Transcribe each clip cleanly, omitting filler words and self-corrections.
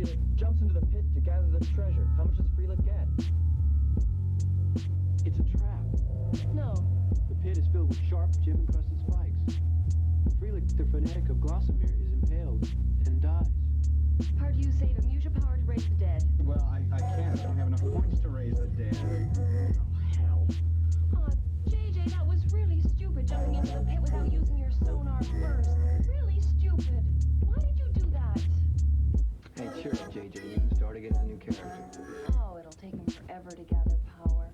Freelit jumps into the pit to gather the treasure. How much does Freelit get? It's a trap. No. The pit is filled with sharp, gem-encrusted spikes. Freelit, the fanatic of Glossamere, is impaled and dies. How do you save him? Use your power to raise the dead. Well, I can't. I don't have enough points to raise the dead. Oh, hell. Aw, JJ, that was really stupid jumping into the pit without using your sonar first. Really stupid. Why did you do that? Hey, cheer up, JJ. You can start again as a new character. Oh, it'll take him forever to gather power.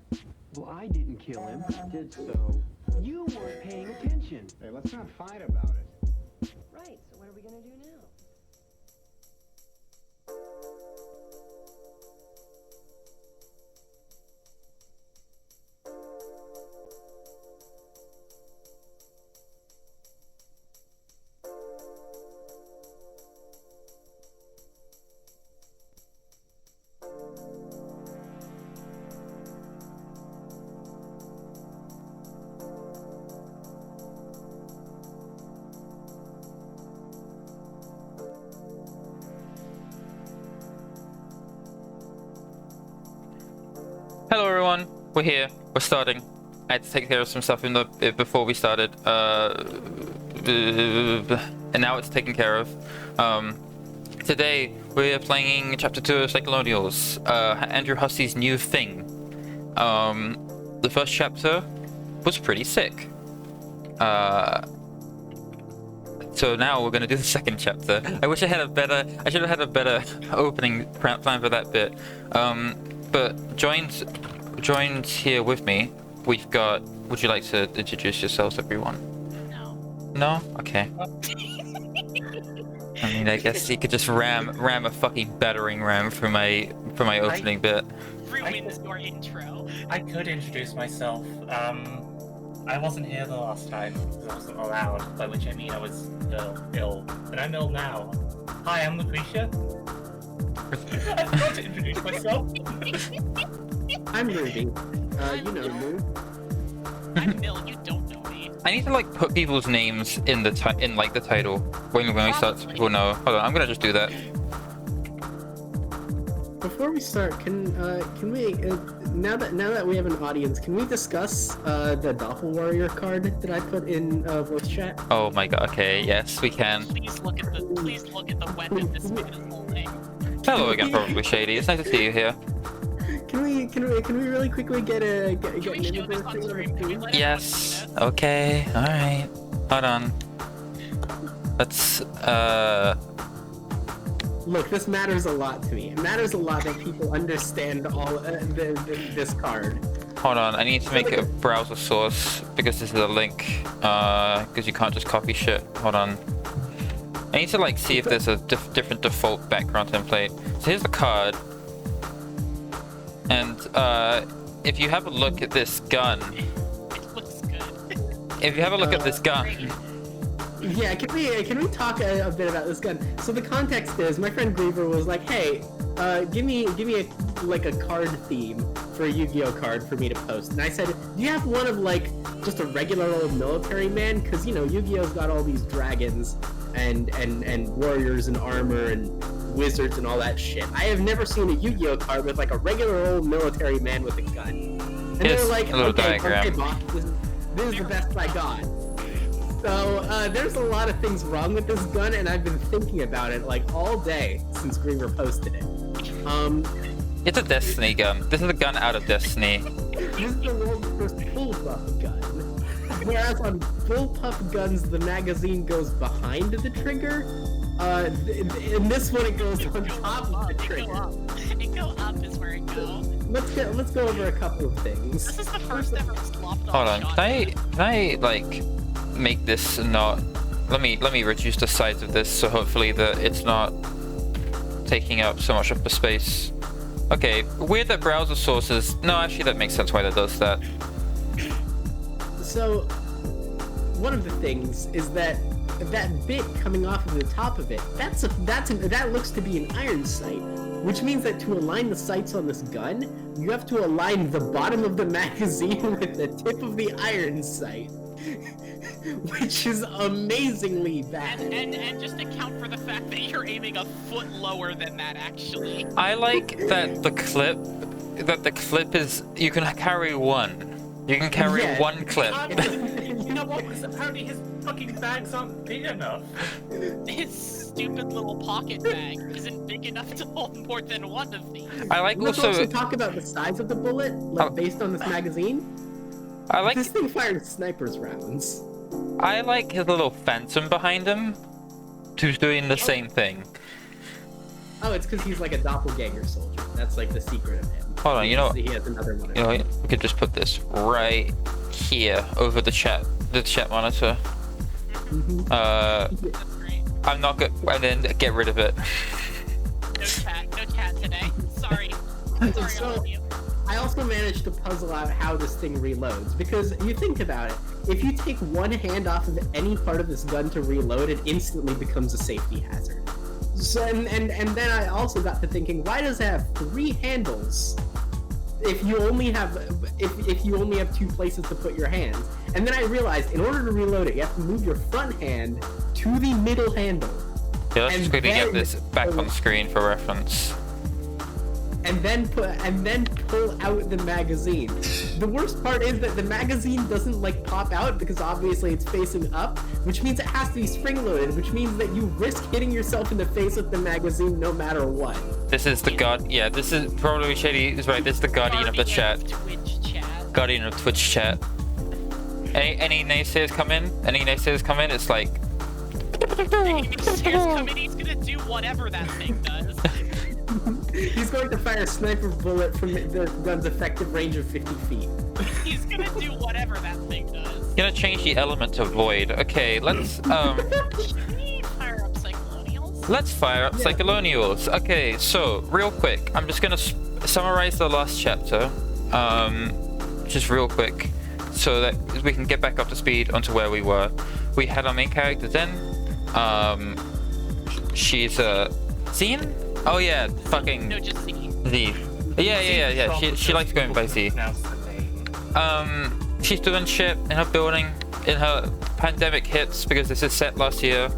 Well, I didn't kill him. I did so. You weren't paying attention. Hey, let's not fight about it. Right, so what are we gonna do now? Hello everyone, we're here, we're starting. I had to take care of some stuff before we started, and now it's taken care of. Today we're playing chapter 2 of Psycholonials, Andrew Hussie's new thing. The first chapter was pretty sick. So now we're gonna do the second chapter. I wish I should have had a better opening plan for that bit. But joined here with me, we've got. Would you like to introduce yourselves, everyone? No. No? Okay. I mean, I guess you could just ram a fucking battering ram for my opening bit. Ruins your intro. I could introduce myself. I wasn't here the last time because I wasn't allowed, by which I mean I was ill. And I'm ill now. Hi, I'm Lucretia. I forgot to introduce myself. I'm Ruby. You know Lou. I'm Bill, you don't know me. I need to like put people's names in the the title when we start, so people know. Hold on, I'm gonna just do that. Before we start, can we now that we have an audience, can we discuss the Doppel Warrior card that I put in voice chat? Oh my god. Okay, yes, we can. Please look at the weapon this man is holding. Hello again, probably Shady. It's nice to see you here. Can we really quickly get an Can we show this on stream? Can we let Yes. everyone Okay. All right. Hold on. Let's. Look, this matters a lot to me. It matters a lot that people understand all this card. Hold on. I need to make a browser source because this is a link. Because you can't just copy shit. Hold on. I need to like see if there's a different default background template. So here's the card. And if you have a look at this gun, It looks good. if you have a look at this gun, Yeah, can we talk a bit about this gun? So the context is, my friend Griever was like, hey, give me a card theme for a Yu-Gi-Oh card for me to post. And I said, do you have one of like just a regular old military man? Because you know Yu-Gi-Oh's got all these dragons and warriors and armor and wizards and all that shit. I have never seen a Yu-Gi-Oh card with like a regular old military man with a gun. And Yes, they're like, a little okay, diagram. boss, this is the best I got. So there's a lot of things wrong with this gun, and I've been thinking about it like all day since Griever posted it. it's a Destiny gun. This is a gun out of Destiny. This is the world's first bullpup gun. Whereas on bullpup guns, the magazine goes behind the trigger. In this one, it goes on top of the trigger. It go up is where it goes. Let's go over a couple of things. This is the first ever slopped Hold off on. shot. Can I like make this not? Let me reduce the size of this so hopefully that it's not taking up so much of the space. Okay. Weird that browser sources. No, actually that makes sense why that does that. So, one of the things is that bit coming off of the top of it, that looks to be an iron sight, which means that to align the sights on this gun, you have to align the bottom of the magazine with the tip of the iron sight. which is amazingly bad. And just account for the fact that you're aiming a foot lower than that, actually. I like that the clip is you can carry one. You can carry Yeah. one clip. You know what? Because apparently his fucking bags aren't big enough. His stupid little pocket bag isn't big enough to hold more than one of these. I like Let's also also talk about the size of the bullet, like based on this magazine. I like This thing fired sniper's rounds. I like his little phantom behind him, who's doing the same thing. Oh, it's because he's like a doppelganger soldier. That's like the secret of him. Hold on, you know what? He has another one. You know, what? We could just put this right here over the chat monitor. That's great. I'm not good, and then get rid of it. No chat today. Sorry. Sorry, all of you. I also managed to puzzle out how this thing reloads, because you think about it, if you take one hand off of any part of this gun to reload, it instantly becomes a safety hazard. So, and then I also got to thinking, why does it have 3 handles if you only have if you only have 2 places to put your hands? And then I realized, in order to reload it, you have to move your front hand to the middle handle. Yeah, let's And just quickly get then- this back on screen for reference. and then pull out the magazine. The worst part is that the magazine doesn't like pop out because obviously it's facing up, which means it has to be spring-loaded, which means that you risk hitting yourself in the face with the magazine no matter what. This is the god. Yeah, this is probably Shady is right. This is the guardian of the chat. Twitch chat. Guardian of Twitch chat. Any naysayers come in? Any naysayers come in? It's like Stairs come in, he's gonna do whatever that thing does. He's going to fire a sniper bullet from the gun's effective range of 50 feet. He's gonna do whatever that thing does. gonna change the element to void. Okay, let's Can we fire up Psycholonials? let's fire up Psycholonials. Okay, so real quick, I'm just gonna summarize the last chapter, just real quick, so that we can get back up to speed onto where we were. We had our main character Zen. She's a Zine. Oh yeah, fucking No, just Z. Z. Yeah. She likes going by Z. She's doing shit in her building. In her pandemic hits because this is set last year.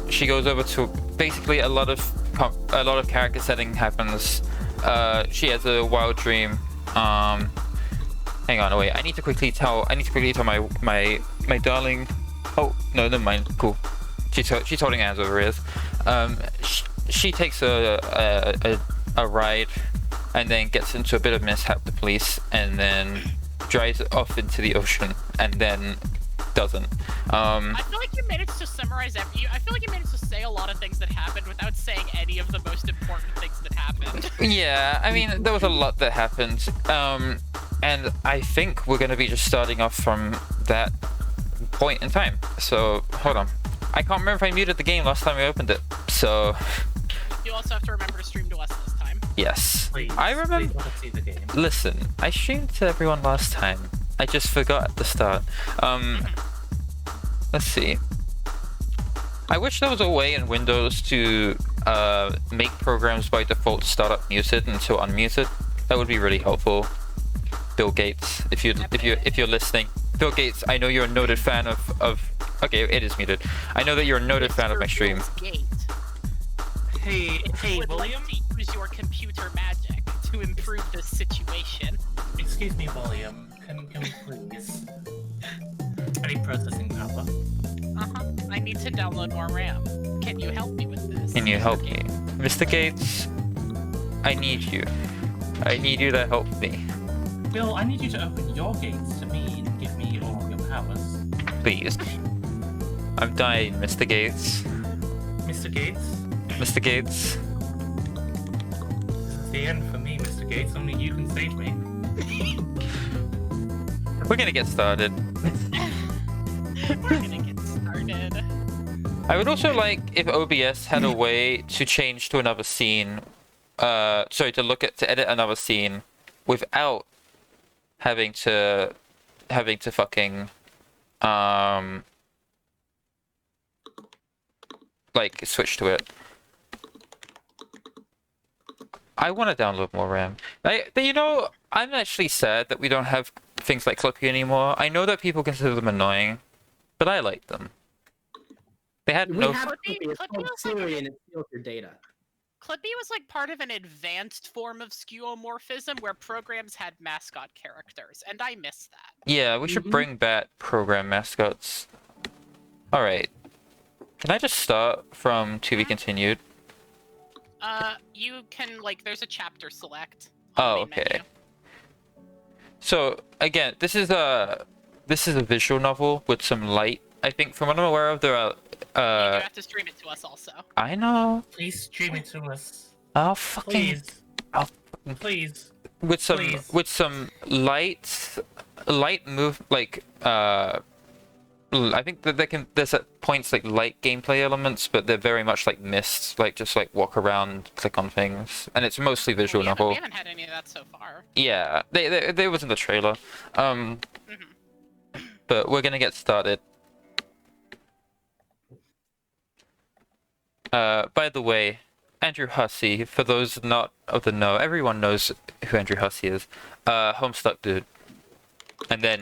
She goes over to basically a lot of character setting happens. She has a wild dream. Hang on, wait. I need to quickly tell my darling. Oh no, never mind. Cool. She's holding hands over ears. She takes a ride and then gets into a bit of mishap with the police and then drives off into the ocean and then doesn't. I feel like you managed to summarize I feel like you managed to say a lot of things that happened without saying any of the most important things that happened. Yeah, I mean, there was a lot that happened. And I think we're going to be just starting off from that point in time. So, hold on. I can't remember if I muted the game last time we opened it. So, You also have to remember to stream to us this time. yes. Please, I remember. please let us see the game. Listen, I streamed to everyone last time. I just forgot at the start. Let's see. I wish there was a way in Windows to make programs by default start up muted until unmuted. That would be really helpful. Bill Gates, if you're listening, Bill Gates, I know you're a noted fan of. Okay, it is muted. I know that you're a noted fan of my stream. Gate. Hey, Would William? like to use your computer magic to improve this situation. Excuse me, William. Can we please? I need processing power. I need to download more RAM. Can you help me with this? Can you help me, Mr. Gates? I need you. I need you to help me, Bill, I need you to open your gates to me and give me all of your powers. please. I'm dying, Mr. Gates. Mr. Gates? Mr. Gates. This is the end for me, Mr. Gates. Only you can save me. We're gonna get started. We're gonna get started. I would also like if OBS had a way to change to another scene. To edit another scene without having to fucking like switch to it. I want to download more RAM. I'm actually sad that we don't have things like Clippy anymore. I know that people consider them annoying, but I liked them. They had We no. have Clippy- Clippy. It's Clippy called was like Siri a- and it steals your data. Clippy was like part of an advanced form of skeuomorphism where programs had mascot characters, and I miss that. Yeah, we should Mhm. bring back program mascots. All right. Can I just start from to be continued? You can like there's a chapter select. Oh, on the main okay. menu. So again, this is a visual novel with some light. I think from what I'm aware of, there are. You have to stream it to us also. I know. Please stream it to us. I'll fucking. Please. I'll Please. with some Please. with some light move like I think that there's at points like light gameplay elements, but they're very much like mist, like just like walk around, click on things, and it's mostly visual We novel. haven't had any of that so far. Yeah, they was in the trailer. But we're gonna get started. By the way, Andrew Hussey, for those not of the know, everyone knows who Andrew Hussey is. Homestuck dude. And then,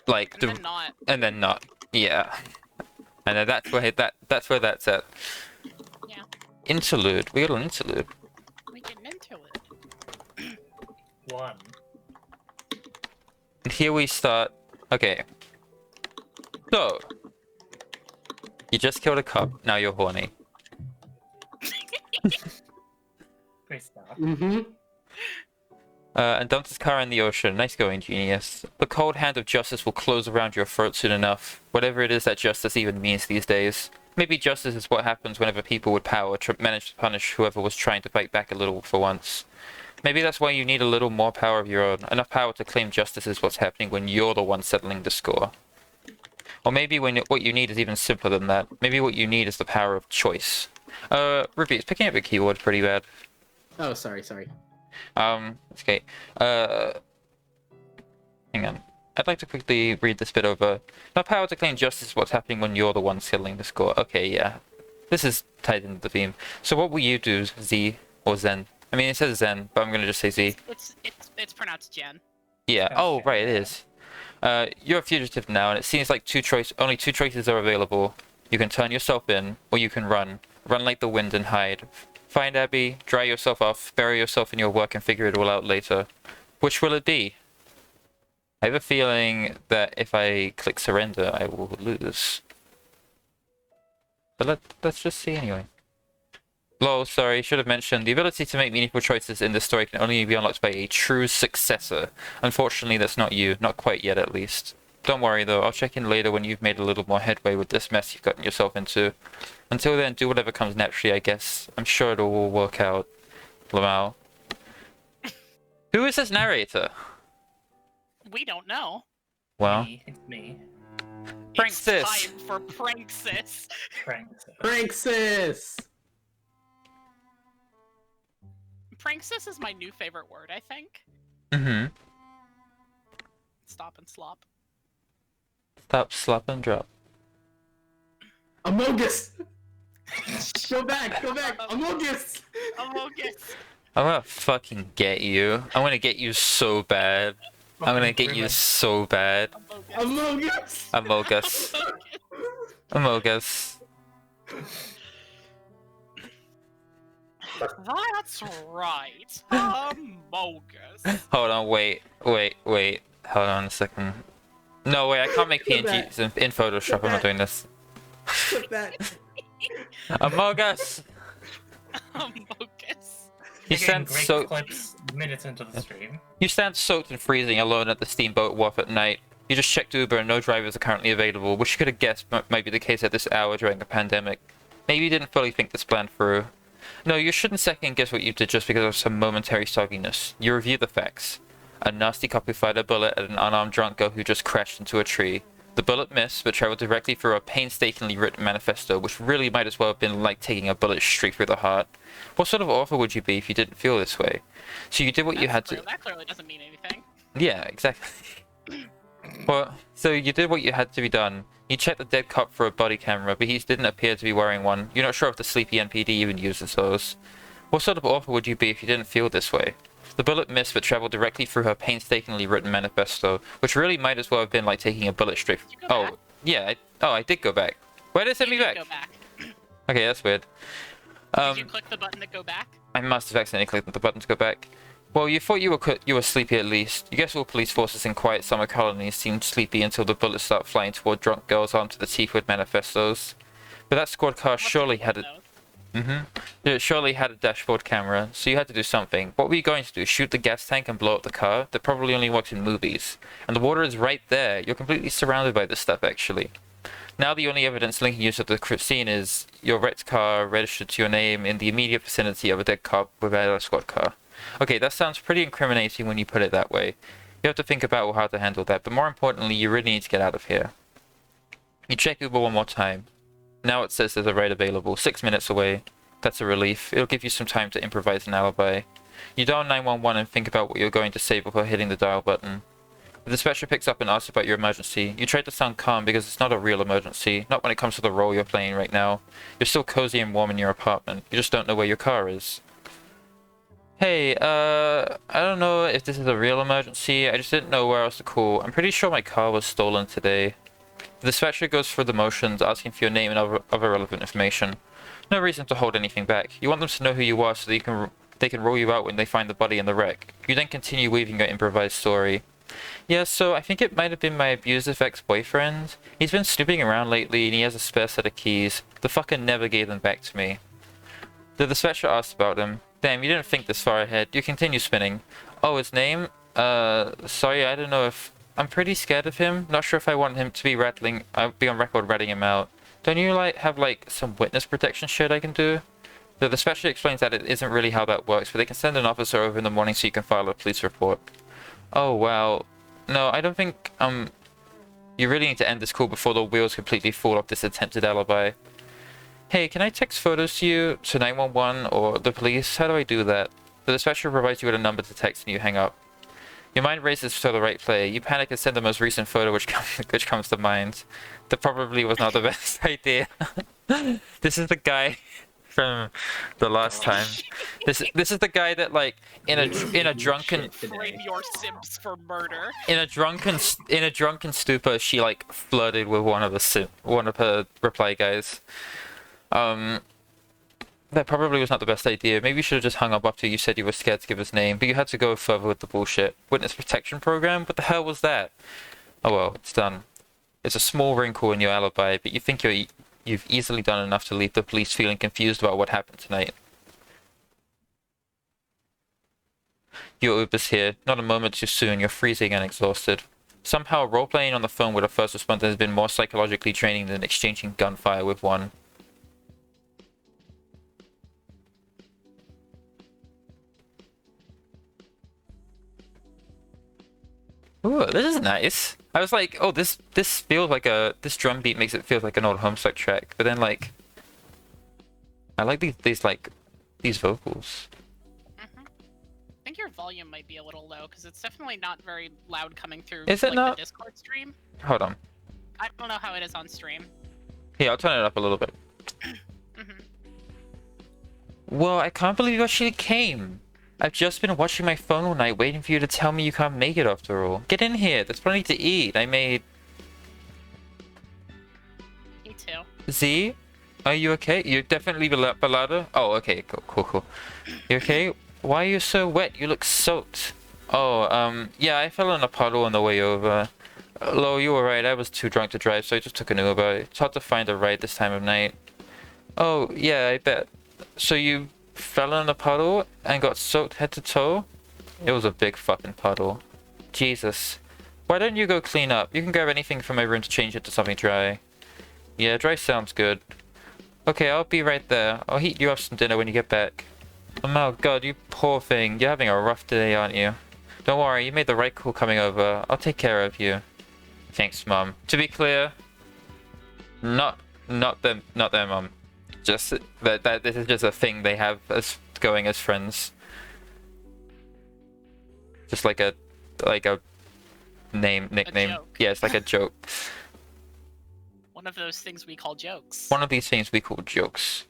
like, And then not. and then not. Yeah. And then that's where that's at. Yeah. Interlude. We got an interlude. We getting into it. One. And here we start. Okay. So, you just killed a cop. Now you're horny. Great start. Mm-hmm. And dumped his car in the ocean. Nice going, genius. The cold hand of justice will close around your throat soon enough. Whatever it is that justice even means these days. Maybe justice is what happens whenever people with power manage to punish whoever was trying to fight back a little for once. Maybe that's why you need a little more power of your own. Enough power to claim justice is what's happening when you're the one settling the score. Or maybe what you need is even simpler than that. Maybe what you need is the power of choice. Ruby, it's picking up your keyboard pretty bad. Oh, sorry. Okay. Hang on. I'd like to quickly read this bit over. Enough power to claim justice is what's happening when you're the one settling the score. Okay, yeah. This is tied into the theme. So what will you do, Z or Zen? I mean, it says Zen, but I'm gonna just say Z. It's pronounced Jen. Yeah. Oh, Okay. right, it is. You're a fugitive now, and it seems like only two choices are available. You can turn yourself in, or you can run. Run like the wind and hide. Find Abby, dry yourself off, bury yourself in your work, and figure it all out later. Which will it be? I have a feeling that if I click surrender, I will lose. But let's just see anyway. Lol, sorry, should have mentioned, the ability to make meaningful choices in this story can only be unlocked by a true successor. Unfortunately, that's not you. Not quite yet, at least. Don't worry, though. I'll check in later when you've made a little more headway with this mess you've gotten yourself into. Until then, do whatever comes naturally, I guess. I'm sure it'll all work out. Lamau. Who is this narrator? We don't know. Well, Me. It's me. Pranksis. It's time for Pranksis. Pranksis. Pranksis! Pranksis is my new favorite word, I think. mm-hmm. Stop and slop. Stop, slap, and drop. Amogus! Go back! Amogus! Amogus. I'm gonna fucking get you. I'm gonna get you so bad. I'm gonna get you so bad. Amogus. Amogus! Amogus. That's right. Amogus. Hold on, wait. Hold on a second. No, wait, I can't make PNGs in Photoshop. I'm not doing this. Clip that. Amogus! Amogus. You Getting stand great so clips minutes into the stream. you stand soaked and freezing alone at the steamboat wharf at night. You just checked Uber and no drivers are currently available, which you could have guessed might be the case at this hour during the pandemic. Maybe you didn't fully think this plan through. No, you shouldn't second guess what you did just because of some momentary sogginess. You review the facts. A nasty copy fired a bullet at an unarmed drunker who just crashed into a tree. The bullet missed, but traveled directly through a painstakingly written manifesto, which really might as well have been like taking a bullet straight through the heart. What sort of author would you be if you didn't feel this way? So you did what you had to... That clearly doesn't mean anything. Yeah, exactly. Well, so you did what you had to be done. You checked the dead cop for a body camera, but he didn't appear to be wearing one. You're not sure if the sleepy NPD even uses those. What sort of author would you be if you didn't feel this way? The bullet missed but traveled directly through her painstakingly written manifesto, which really might as well have been like taking a bullet straight... Did you go Oh, back? Yeah. I did go back. Why did it send me You back? did go back. Okay, that's weird. Did you click the button to go back? I must have accidentally clicked the button to go back. Well, you thought you were sleepy at least. You guess all police forces in quiet summer colonies seem sleepy until the bullets start flying toward drunk girls armed to the teeth with manifestos. But that squad car surely had a... It surely had a dashboard camera, so you had to do something. What were you going to do? Shoot the gas tank and blow up the car? That probably only works in movies. And the water is right there. You're completely surrounded by this stuff, actually. Now the only evidence linking you to the scene is your wrecked car registered to your name in the immediate vicinity of a dead cop without a squad car. Okay, that sounds pretty incriminating when you put it that way. You have to think about how to handle that, but more importantly, you really need to get out of here. You check Uber one more time. Now it says there's a ride available, 6 minutes away. That's a relief. It'll give you some time to improvise an alibi. You dial 911 and think about what you're going to say before hitting the dial button. The dispatcher picks up and asks about your emergency. You try to sound calm because it's not a real emergency, not when it comes to the role you're playing right now. You're still cozy and warm in your apartment. You just don't know where your car is. Hey, I don't know if this is a real emergency. I just didn't know where else to call. I'm pretty sure my car was stolen today. The dispatcher goes through the motions, asking for your name and other relevant information. No reason to hold anything back. You want them to know who you are so that they can roll you out when they find the body in the wreck. You then continue weaving your improvised story. Yeah, so I think it might have been my abusive ex-boyfriend. He's been snooping around lately and he has a spare set of keys. The fucker never gave them back to me. The dispatcher asks about him. Damn, you didn't think this far ahead. You continue spinning. Oh, his name? Sorry, I don't know if... I'm pretty scared of him. Not sure if I want him to be be on record ratting him out. Don't you, have, some witness protection shit I can do? The dispatcher explains that it isn't really how that works, but they can send an officer over in the morning so you can file a police report. Oh, wow. No, I don't think, you really need to end this call before the wheels completely fall off this attempted alibi. Hey, can I text photos to you, to 911, or the police? How do I do that? The dispatcher provides you with a number to text and you hang up. Your mind races to the right player. You panic and send the most recent photo which comes to mind. That probably was not the best idea. This is the guy from the last time. This is the guy that in a drunken Frame your Sims for murder. in a drunken stupor she flirted with one of her reply guys. That probably was not the best idea. Maybe you should have just hung up after you said you were scared to give his name, but you had to go further with the bullshit. Witness protection program? What the hell was that? Oh well, it's done. It's a small wrinkle in your alibi, but you think you've easily done enough to leave the police feeling confused about what happened tonight. Your Uber's here. Not a moment too soon. You're freezing and exhausted. Somehow, role-playing on the phone with a first responder has been more psychologically draining than exchanging gunfire with one. Ooh, this is nice. I was like, oh, this feels like this drum beat makes it feel like an old Homestuck track, but then I like these vocals. I think your volume might be a little low because it's definitely not very loud coming through. Is it not? The Discord stream? Hold on. I don't know how it is on stream. Here, I'll turn it up a little bit. Well, I can't believe you actually came. I've just been watching my phone all night waiting for you to tell me you can't make it after all. Get in here, there's plenty to eat. I made... Me too. Z? Are you okay? You're definitely Balada? Oh, okay, cool. You okay? Why are you so wet? You look soaked. Oh, yeah, I fell in a puddle on the way over. Lo, you were right, I was too drunk to drive, so I just took an Uber. It's hard to find a ride this time of night. Oh, yeah, I bet. So you fell in a puddle and got soaked head to toe? It was a big fucking puddle. Jesus. Why don't you go clean up? You can grab anything from my room to change it to something dry. Yeah, dry sounds good. Okay, I'll be right there. I'll heat you up some dinner when you get back. Oh my god, you poor thing. You're having a rough day, aren't you? Don't worry, you made the right call coming over. I'll take care of you. Thanks, Mum. To be clear, not them, Mum. Just that this is just a thing they have as going as friends. Just like a nickname. Yeah, it's like a joke. One of those things we call jokes. One of these things we call jokes.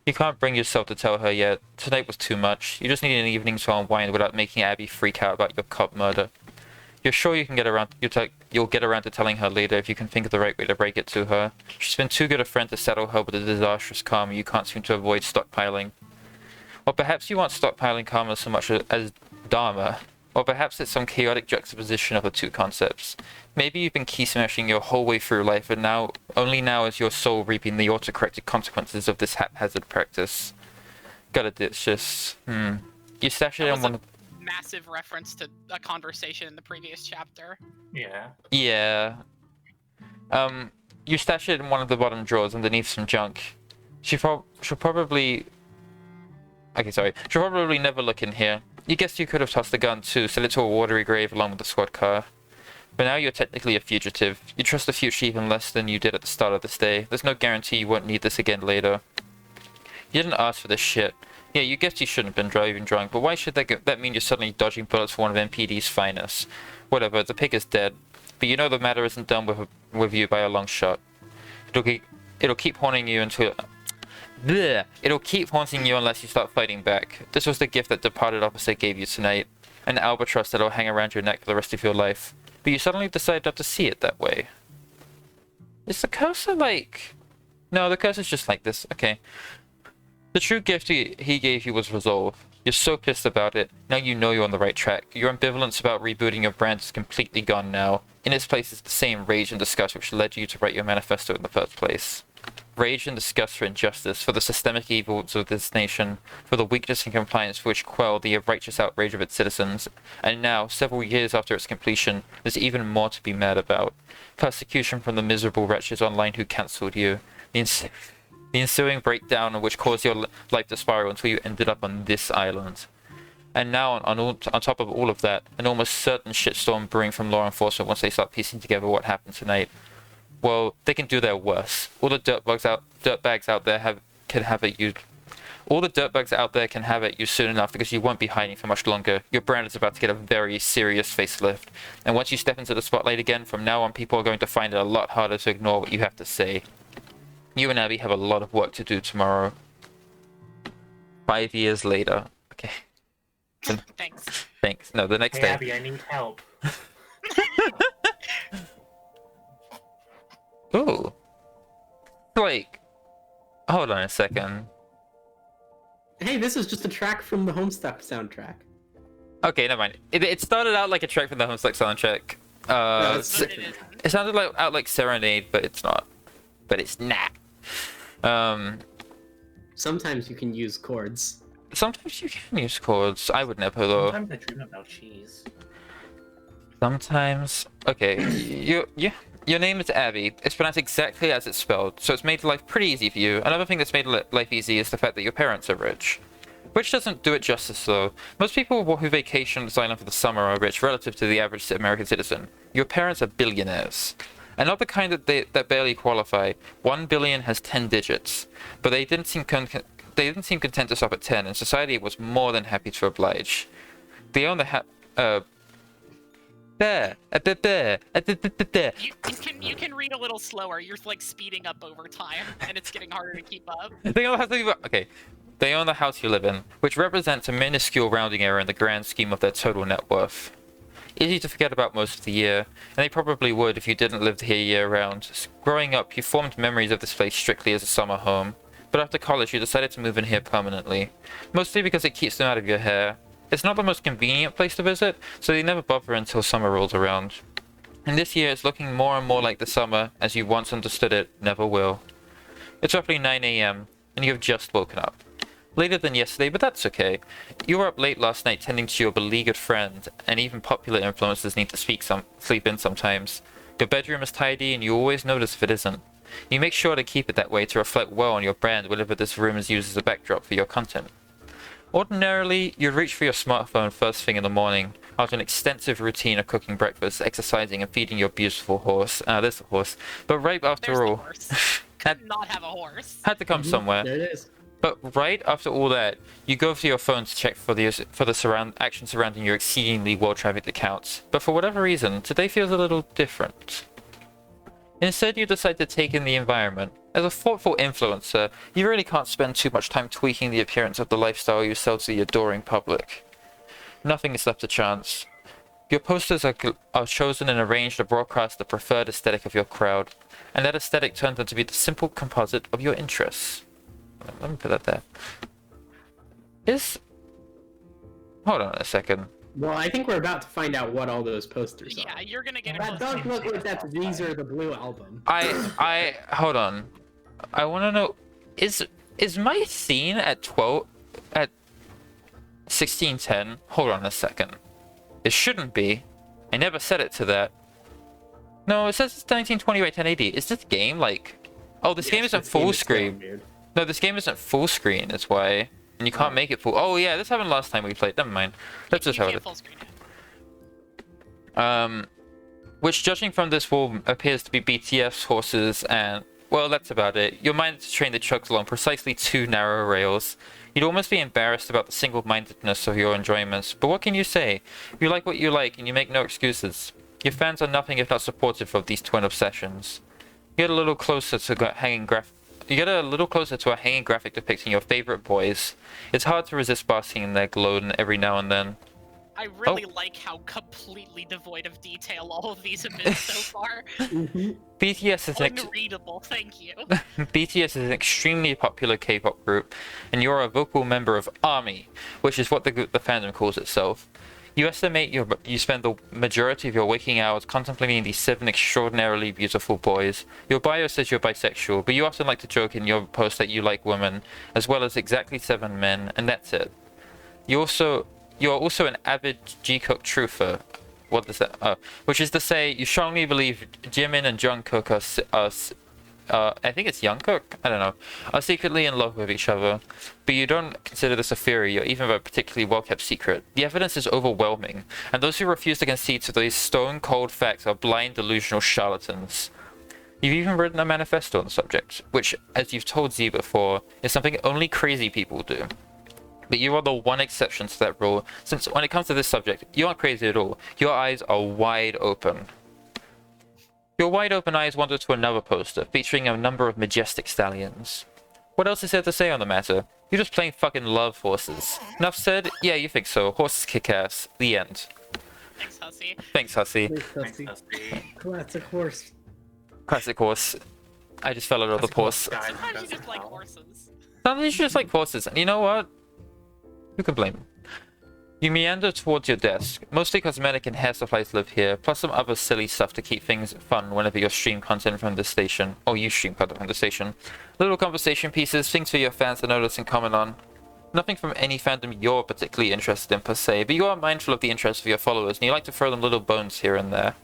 You can't bring yourself to tell her yet. Tonight was too much. You just need an evening to unwind without making Abby freak out about your cop murder. You're sure you can get around. You'll get around to telling her later if you can think of the right way to break it to her. She's been too good a friend to saddle her with a disastrous karma you can't seem to avoid stockpiling. Or perhaps you want stockpiling karma so much as dharma. Or perhaps it's some chaotic juxtaposition of the two concepts. Maybe you've been key smashing your whole way through life, and only now is your soul reaping the autocorrected consequences of this haphazard practice. Gotta ditch this. You stash it in one of... Massive reference to a conversation in the previous chapter. Yeah. Yeah. You stash it in one of the bottom drawers underneath some junk. She'll probably... Okay, sorry. She'll probably never look in here. You guessed you could have tossed the gun too, set it to a watery grave along with the squad car. But now you're technically a fugitive. You trust the future even less than you did at the start of this day. There's no guarantee you won't need this again later. You didn't ask for this shit. Yeah, you guessed you shouldn't have been driving drunk, but why should that mean you're suddenly dodging bullets for one of MPD's finest? Whatever, the pig is dead. But you know the matter isn't done with you by a long shot. It'll keep haunting you until... Bleh. It'll keep haunting you unless you start fighting back. This was the gift that departed officer gave you tonight. An albatross that'll hang around your neck for the rest of your life. But you suddenly decide not to see it that way. Is the cursor like... No, the cursor's just like this. Okay. The true gift he gave you was resolve. You're so pissed about it. Now you know you're on the right track. Your ambivalence about rebooting your brand is completely gone now. In its place is the same rage and disgust which led you to write your manifesto in the first place. Rage and disgust for injustice, for the systemic evils of this nation, for the weakness and compliance for which quell the righteous outrage of its citizens. And now, several years after its completion, there's even more to be mad about. Persecution from the miserable wretches online who cancelled you. The ensuing breakdown which caused your life to spiral until you ended up on this island. And now, on top of all of that, an almost certain shitstorm brewing from law enforcement once they start piecing together what happened tonight. Well, they can do their worst. All the dirtbags out there can have it you. All the dirtbags out there can have it you soon enough because you won't be hiding for much longer. Your brand is about to get a very serious facelift. And once you step into the spotlight again, from now on people are going to find it a lot harder to ignore what you have to say. You and Abby have a lot of work to do tomorrow. 5 years later. Okay. Thanks. Thanks. No, the next Hey day. Abby, I need help. Ooh. Like, hold on a second. Hey, this is just a track from the Homestuck soundtrack. Okay, never mind. It started out like a track from the Homestuck soundtrack. No, it's It sounded like Serenade, but it's not. But it's not. Sometimes you can use chords. Sometimes you can use chords. I would never though. Sometimes I dream about cheese. Sometimes. Okay, your name is Abby. It's pronounced exactly as it's spelled, so it's made life pretty easy for you. Another thing that's made life easy is the fact that your parents are rich. Which doesn't do it justice though. Most people who vacation on this island for the summer are rich relative to the average American citizen. Your parents are billionaires. And not the kind that barely qualify. 1 billion has 10 digits. But they didn't seem content to stop at 10, and society was more than happy to oblige. They own the You can read a little slower. You're like speeding up over time, and it's getting harder to keep up. They own the house you live in, which represents a minuscule rounding error in the grand scheme of their total net worth. Easy to forget about most of the year, and they probably would if you didn't live here year-round. Growing up, you formed memories of this place strictly as a summer home, but after college you decided to move in here permanently, mostly because it keeps them out of your hair. It's not the most convenient place to visit, so they never bother until summer rolls around. And this year it's looking more and more like the summer, as you once understood it, never will. It's roughly 9 AM, and you have just woken up. Later than yesterday, but that's okay. You were up late last night tending to your beleaguered friend, and even popular influencers need to sleep in sometimes. Your bedroom is tidy, and you always notice if it isn't. You make sure to keep it that way to reflect well on your brand whenever this room is used as a backdrop for your content. Ordinarily, you'd reach for your smartphone first thing in the morning, after an extensive routine of cooking breakfast, exercising, and feeding your beautiful horse. There's the horse. But right after There's the all... horse. Could not have a horse. Had to come somewhere. There it is. But right after all that, you go to your phone to check for the action surrounding your exceedingly well-trafficked accounts. But for whatever reason, today feels a little different. Instead, you decide to take in the environment, As a thoughtful influencer, you really can't spend too much time tweaking the appearance of the lifestyle you sell to the adoring public. Nothing is left to chance. Your posters are chosen and arranged to broadcast the preferred aesthetic of your crowd, and that aesthetic turns out to be the simple composite of your interests. Let me put that there. Hold on a second. Well, I think we're about to find out what all those posters Yeah, are. you're gonna get That does look like that's Weezer the Blue Album. Hold on. I want to know, is my scene at 1610? Hold on a second. It shouldn't be. I never set it to that. No, it says it's 1920 by 1080. Is this game like... Oh, this game isn't full screen. No, this game isn't full screen, that's why. And you can't make it full... Oh yeah, this happened last time we played. Never mind. Let's just have it. Which, judging from this wall, appears to be BTS, horses, and... Well, that's about it. You're minded to train the chugs along precisely 2 narrow rails. You'd almost be embarrassed about the single-mindedness of your enjoyments, but what can you say? You like what you like, and you make no excuses. Your fans are nothing if not supportive of these twin obsessions. You get a little closer to a hanging graphic depicting your favorite boys. It's hard to resist basking in their glow every now and then. I really like how completely devoid of detail all of these have been so far. BTS is Unreadable, thank you. BTS is an extremely popular K-pop group, and you're a vocal member of ARMY, which is what the fandom calls itself. You estimate you spend the majority of your waking hours contemplating these 7 extraordinarily beautiful boys. Your bio says you're bisexual, but you often like to joke in your post that you like women, as well as exactly 7 men, and that's it. You are also an avid G-Cook truther. What does that? Which is to say, you strongly believe Jimin and Jungkook I think it's Jungkook? I don't know. Are secretly in love with each other, but you don't consider this a theory or even a particularly well-kept secret. The evidence is overwhelming, and those who refuse to concede to these stone-cold facts are blind, delusional charlatans. You've even written a manifesto on the subject, which, as you've told Z before, is something only crazy people do. But you are the one exception to that rule, since when it comes to this subject, you aren't crazy at all. Your eyes are wide open. Your wide-open eyes wander to another poster, featuring a number of majestic stallions. What else is there to say on the matter? You're just plain fucking love horses. Enough said? Yeah, you think so. Horses kick ass. The end. Thanks, Hussie. Thanks, Hussie. Thanks, Hussie. Classic horse. Classic horse. I just fell out of the horse. Sometimes you just like horses. Sometimes you just like horses, and you know what? Who can blame them? You meander towards your desk. Mostly cosmetic and hair supplies live here, plus some other silly stuff to keep things fun whenever you stream content from the station. Or you stream content from the station. Little conversation pieces, things for your fans to notice and comment on. Nothing from any fandom you're particularly interested in per se, but you are mindful of the interests of your followers, and you like to throw them little bones here and there.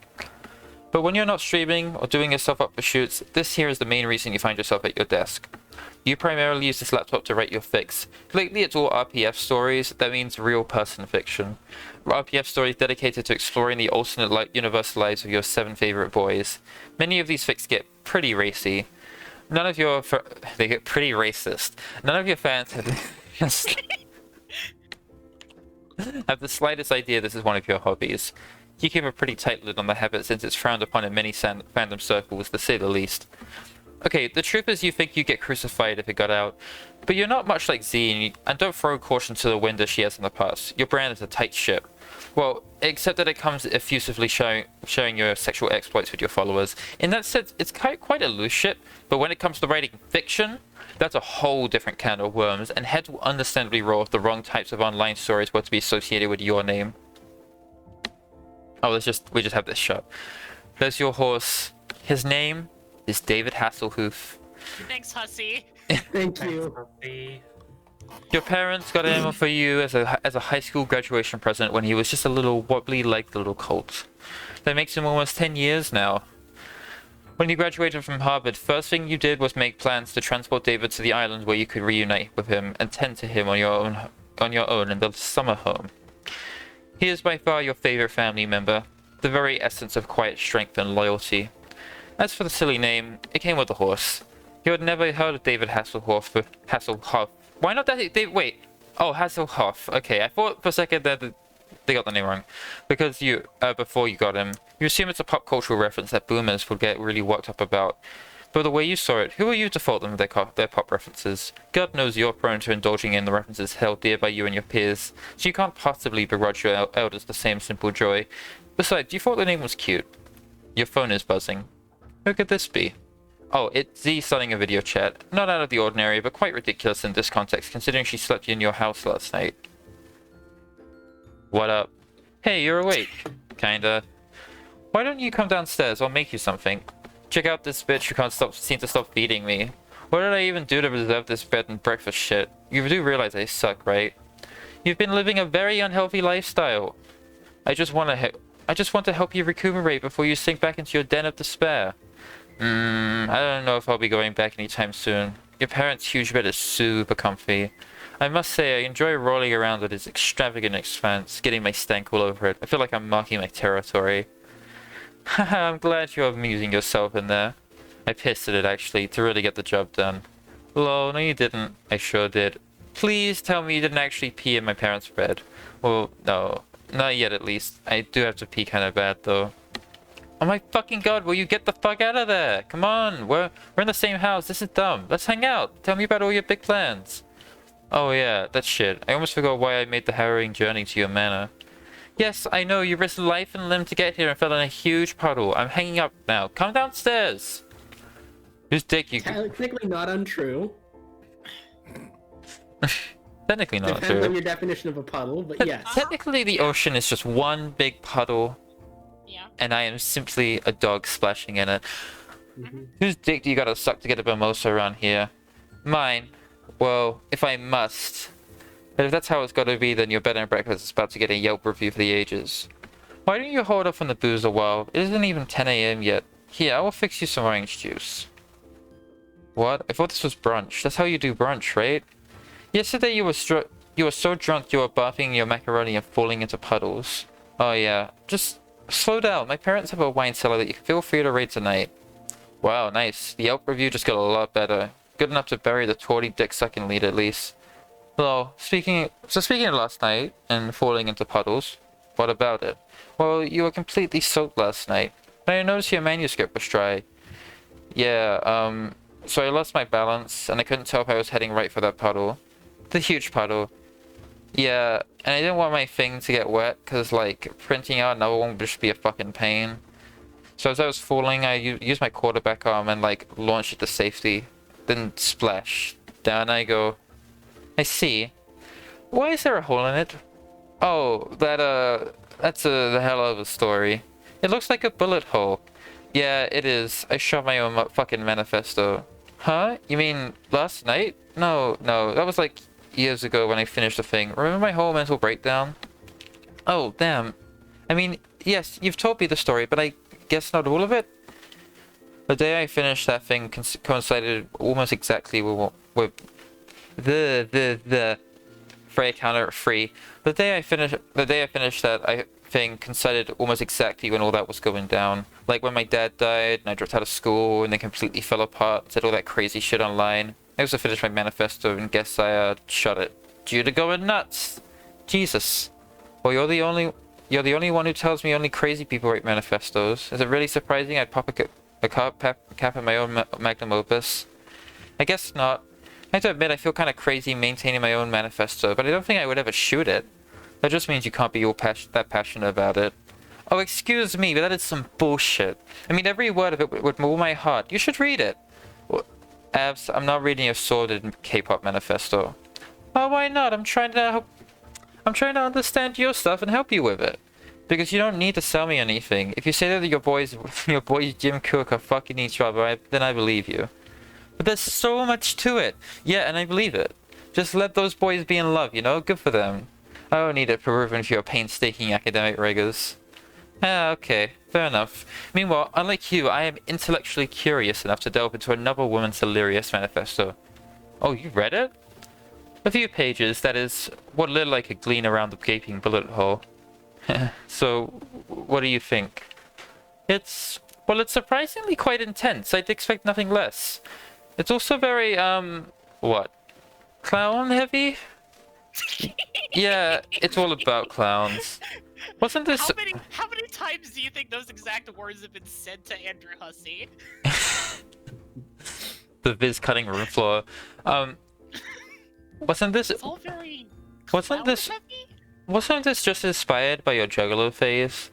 But when you're not streaming or doing yourself up for shoots, this here is the main reason you find yourself at your desk. You primarily use this laptop to write your fics. Lately it's all RPF stories, that means real person fiction. RPF stories dedicated to exploring the alternate universe lives of your 7 favorite boys. Many of these fics get pretty racy. They get pretty racist. None of your fans have the slightest idea this is one of your hobbies. You keep a pretty tight lid on the habit since it's frowned upon in many fandom circles, to say the least. Okay, the truth is you think you'd get crucified if it got out, but you're not much like Z, and don't throw caution to the wind as she has in the past. Your brand is a tight ship. Well, except that it comes effusively sharing your sexual exploits with your followers. In that sense, it's quite a loose ship, but when it comes to writing fiction, that's a whole different can of worms, and heads will understandably roll if the wrong types of online stories were to be associated with your name. Oh, we just have this shot. There's your horse. His name is David Hasselhoff. Thanks, Hussie. Thank you. Your parents got him for you as a high school graduation present when he was just a little wobbly-legged little colt. That makes him almost 10 years now. When you graduated from Harvard, first thing you did was make plans to transport David to the island where you could reunite with him and tend to him on your own in the summer home. He is by far your favorite family member, the very essence of quiet strength and loyalty. As for the silly name, it came with the horse. You had never heard of David Hasselhoff. Why not that? Wait. Oh, Hasselhoff. Okay, I thought for a second that they got the name wrong. Because before you got him, you assume it's a pop cultural reference that boomers would get really worked up about. But the way you saw it, who are you to fault them with their pop references? God knows you're prone to indulging in the references held dear by you and your peers, so you can't possibly begrudge your elders the same simple joy. Besides, you thought the name was cute. Your phone is buzzing. Who could this be? Oh, it's Z starting a video chat. Not out of the ordinary, but quite ridiculous in this context, considering she slept in your house last night. What up? Hey, you're awake. Kinda. Why don't you come downstairs? I'll make you something. Check out this bitch who can't seem to stop feeding me. What did I even do to deserve this bed and breakfast shit? You do realize I suck, right? You've been living a very unhealthy lifestyle. I just want to help you recuperate before you sink back into your den of despair. I don't know if I'll be going back anytime soon. Your parents' huge bed is super comfy. I must say, I enjoy rolling around at its extravagant expanse, getting my stank all over it. I feel like I'm marking my territory. Haha, I'm glad you're amusing yourself in there. I pissed at it, actually, to really get the job done. Lol, no you didn't. I sure did. Please tell me you didn't actually pee in my parents' bed. Well, no. Not yet, at least. I do have to pee kinda bad, though. Oh my fucking god, will you get the fuck out of there? Come on, we're in the same house. This is dumb. Let's hang out. Tell me about all your big plans. Oh yeah, that shit. I almost forgot why I made the harrowing journey to your manor. Yes, I know, you risked life and limb to get here and fell in a huge puddle. I'm hanging up now. Come downstairs! Whose dick you... Technically not untrue. Technically not Depends true. on your definition of a puddle, but yes. Technically the ocean is just one big puddle. Yeah. And I am simply a dog splashing in it. Mhm. Whose dick do you gotta suck to get a mimosa around here? Mine. Well, if I must. But if that's how it's gotta be, then your bed and breakfast is about to get a Yelp review for the ages. Why don't you hold off on the booze a while? It isn't even 10 AM yet. Here, I will fix you some orange juice. What? I thought this was brunch. That's how you do brunch, right? Yesterday you were so drunk you were barfing your macaroni and falling into puddles. Oh yeah. Just slow down. My parents have a wine cellar that you can feel free to raid tonight. Wow, nice. The Yelp review just got a lot better. Good enough to bury the tawny dick-sucking lead at least. Hello. Speaking of last night and falling into puddles, what about it? Well, you were completely soaked last night. But I noticed your manuscript was dry. Yeah, so I lost my balance and I couldn't tell if I was heading right for that puddle. The huge puddle. Yeah, and I didn't want my thing to get wet because, like, printing out another one would just be a fucking pain. So as I was falling, I used my quarterback arm and, like, launched it to safety. Then splash. Down I go. I see. Why is there a hole in it? Oh, that's the hell of a story. It looks like a bullet hole. Yeah, it is. I shot my own fucking manifesto. Huh? You mean last night? No, that was like years ago when I finished the thing. Remember my whole mental breakdown? Oh, damn. I mean, yes, you've told me the story, but I guess not all of it? The day I finished that thing coincided almost exactly with the Frey counter free. The day I finished that thing coincided almost exactly when all that was going down. Like when my dad died and I dropped out of school and then completely fell apart, said all that crazy shit online. I also finished my manifesto and guess I shot it. Due to going nuts. Jesus. Well, you're the only one who tells me only crazy people write manifestos. Is it really surprising I'd pop a cap in my own magnum opus? I guess not. I have to admit I feel kind of crazy maintaining my own manifesto, but I don't think I would ever shoot it. That just means you can't be all that passionate about it. Oh, excuse me, but that is some bullshit. I mean, every word of it would warm my heart. You should read it. Well, Abs, I'm not reading your sordid K-pop manifesto. Oh, why not? I'm trying to understand your stuff and help you with it. Because you don't need to sell me anything. If you say that your boys Jim Cook are fucking each other, then I believe you. But there's so much to it. Yeah, and I believe it. Just let those boys be in love, you know? Good for them. I don't need it proven for your painstaking academic rigors. Ah, okay. Fair enough. Meanwhile, unlike you, I am intellectually curious enough to delve into another woman's delirious manifesto. Oh, you read it? A few pages, that is, what little like a glean around the gaping bullet hole. So, what do you think? It's surprisingly quite intense. I'd expect nothing less. It's also very, what? Clown heavy? Yeah, it's all about clowns. Wasn't this... How many times do you think those exact words have been said to Andrew Hussie? the viz cutting room floor. Wasn't this It's all very. wasn't this clown-heavy? wasn't this just inspired by your Juggalo phase?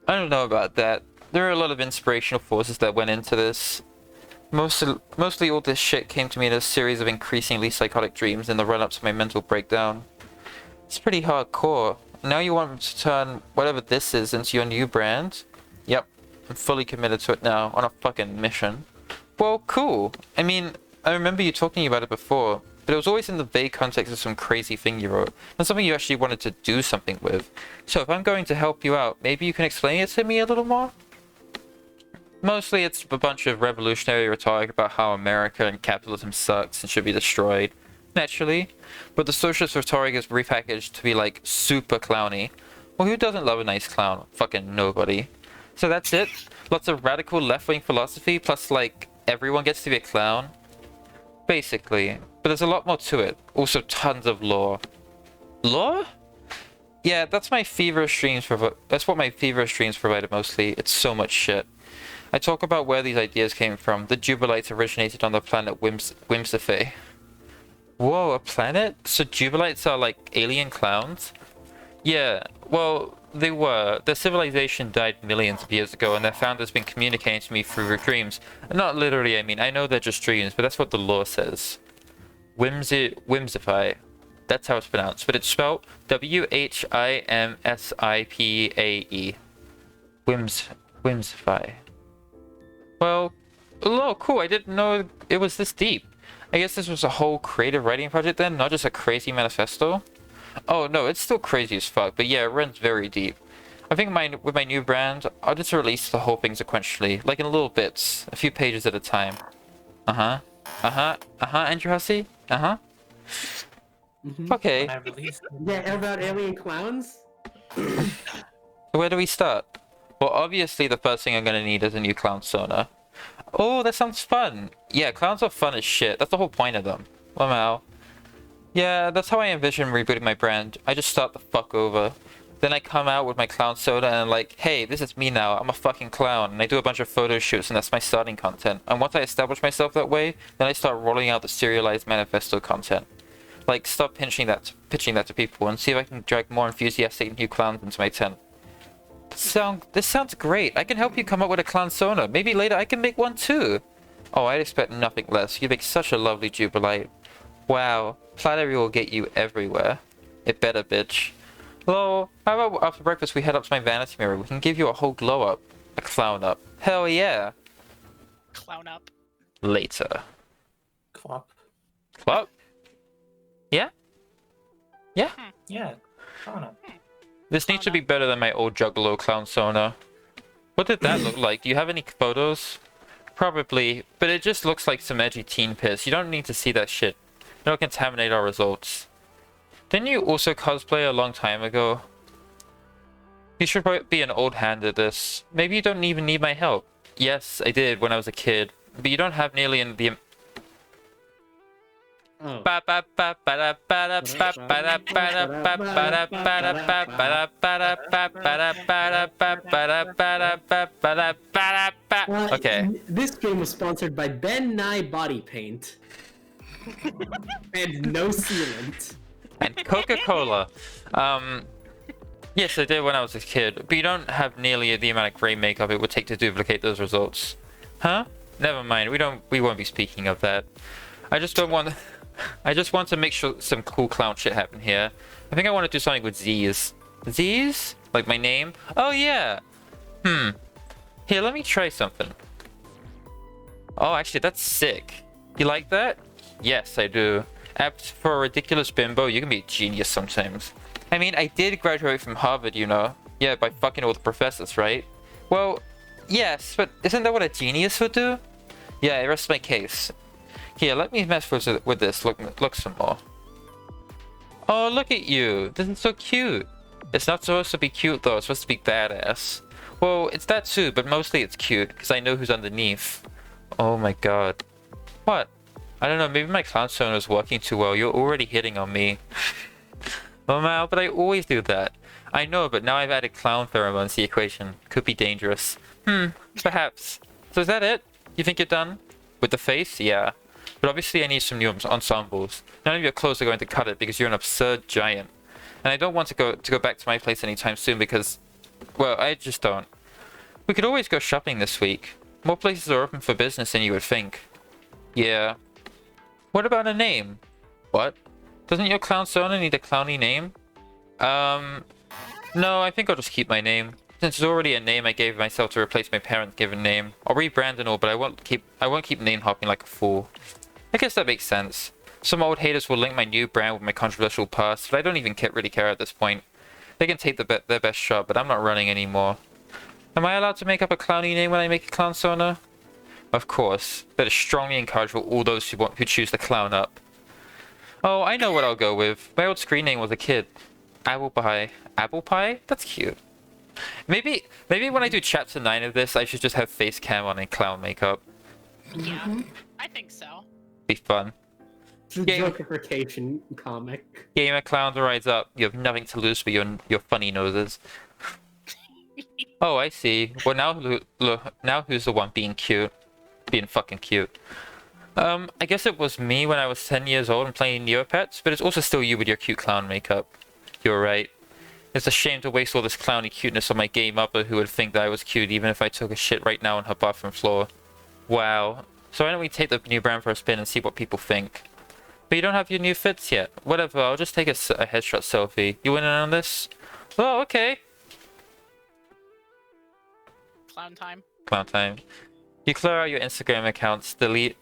I don't know about that. There are a lot of inspirational forces that went into this. Mostly all this shit came to me in a series of increasingly psychotic dreams in the run-up to my mental breakdown. It's pretty hardcore. Now you want to turn whatever this is into your new brand? Yep, I'm fully committed to it now, on a fucking mission. Well, cool. I mean, I remember you talking about it before, but it was always in the vague context of some crazy thing you wrote, not something you actually wanted to do something with. So if I'm going to help you out, maybe you can explain it to me a little more? Mostly it's a bunch of revolutionary rhetoric about how America and capitalism sucks and should be destroyed. Naturally. But the socialist rhetoric is repackaged to be like super clowny. Well, who doesn't love a nice clown? Fucking nobody. So that's it? Lots of radical left-wing philosophy plus like everyone gets to be a clown? Basically. But there's a lot more to it. Also tons of lore. Lore? Yeah, that's my feverish dreams that's what my feverish dreams provided mostly. It's so much shit. I talk about where these ideas came from. The Jubilites originated on the planet Whimsify. Whoa, a planet? So Jubilites are like alien clowns? Yeah, well, they were. Their civilization died millions of years ago, and their founder's been communicating to me through dreams. Not literally, I mean, I know they're just dreams, but that's what the lore says. Whimsify. That's how it's pronounced, but it's spelled W-H-I-M-S-I-P-A-E. Whimsify. Well, oh, cool, I didn't know it was this deep. I guess this was a whole creative writing project then, not just a crazy manifesto? Oh no, it's still crazy as fuck, but yeah, it runs very deep. I think with my new brand, I'll just release the whole thing sequentially, like in little bits, a few pages at a time. Andrew Hussie? Okay. When I released Yeah, about alien clowns? Where do we start? Well, obviously the first thing I'm gonna need is a new clown sonar. Oh, that sounds fun! Yeah, clowns are fun as shit. That's the whole point of them. Wow. Yeah, that's how I envision rebooting my brand. I just start the fuck over. Then I come out with my clown soda and I'm like, hey, this is me now. I'm a fucking clown. And I do a bunch of photo shoots and that's my starting content. And once I establish myself that way, then I start rolling out the serialized manifesto content. Like, stop pitching that to people and see if I can drag more enthusiastic new clowns into my tent. This sounds great. I can help you come up with a clown sonar. Maybe later I can make one too. Oh, I'd expect nothing less. You make such a lovely Jubilite. Wow, flattery will get you everywhere. It better, bitch. Hello, how about after breakfast we head up to my vanity mirror? We can give you a whole glow up. A clown up. Hell yeah. Clown up. Later. Clop. What? Yeah? Yeah? Yeah, clown up. This needs to be better than my old Juggalo clown sonar. What did that look like? Do you have any photos? Probably, but it just looks like some edgy teen piss. You don't need to see that shit. It'll contaminate our results. Didn't you also cosplay a long time ago? You should probably be an old hand at this. Maybe you don't even need my help. Yes, I did when I was a kid, but you don't have nearly the... Oh. Okay. This game was sponsored by Ben Nye Body Paint. And no sealant. And Coca-Cola. Yes, I did when I was a kid, but you don't have nearly the amount of gray makeup it would take to duplicate those results. Huh? Never mind, we won't be speaking of that. I just want to make sure some cool clown shit happen here. I think I want to do something with Z's. Z's? Like my name? Oh yeah! Here, let me try something. Oh, actually, that's sick. You like that? Yes, I do. Apt for a ridiculous bimbo, you can be a genius sometimes. I mean, I did graduate from Harvard, you know. Yeah, by fucking all the professors, right? Well, yes, but isn't that what a genius would do? Yeah, I rest my case. Here, let me mess with this. Look some more. Oh, look at you. This is so cute. It's not supposed to be cute, though. It's supposed to be badass. Well, it's that too, but mostly it's cute, because I know who's underneath. Oh my god. What? I don't know, maybe my clown sonar is working too well. You're already hitting on me. Oh man, but I always do that. I know, but now I've added clown pheromones to the equation. Could be dangerous. Perhaps. So is that it? You think you're done? With the face, yeah. But obviously I need some new ensembles. None of your clothes are going to cut it because you're an absurd giant. And I don't want to go back to my place anytime soon because, well, I just don't. We could always go shopping this week. More places are open for business than you would think. Yeah. What about a name? What? Doesn't your clown persona need a clowny name? No, I think I'll just keep my name. Since it's already a name I gave myself to replace my parents' given name. I'll rebrand and all, but I won't keep name hopping like a fool. I guess that makes sense. Some old haters will link my new brand with my controversial past, but I don't even really care at this point. They can take their best shot, but I'm not running anymore. Am I allowed to make up a clowny name when I make a clown persona? Of course. That is strongly encouraged all those who choose to clown up. Oh, I know what I'll go with. My old screen name was a kid. Apple Pie. Apple Pie? That's cute. Maybe when I do chapter 9 of this, I should just have face cam on and clown makeup. Yeah, I think so. Be fun. It's a jokification comic. Gamer clowns rise up. You have nothing to lose but your funny noses. Oh, I see. Well, now who's the one being cute? Being fucking cute. I guess it was me when I was 10 years old and playing Neopets, but it's also still you with your cute clown makeup. You're right. It's a shame to waste all this clowny cuteness on my gay mother who would think that I was cute even if I took a shit right now on her bathroom floor. Wow. So why don't we take the new brand for a spin and see what people think? But you don't have your new fits yet. Whatever, I'll just take a headshot selfie. You in on this? Oh, okay. Clown time. Clown time. You clear out your Instagram accounts, deleting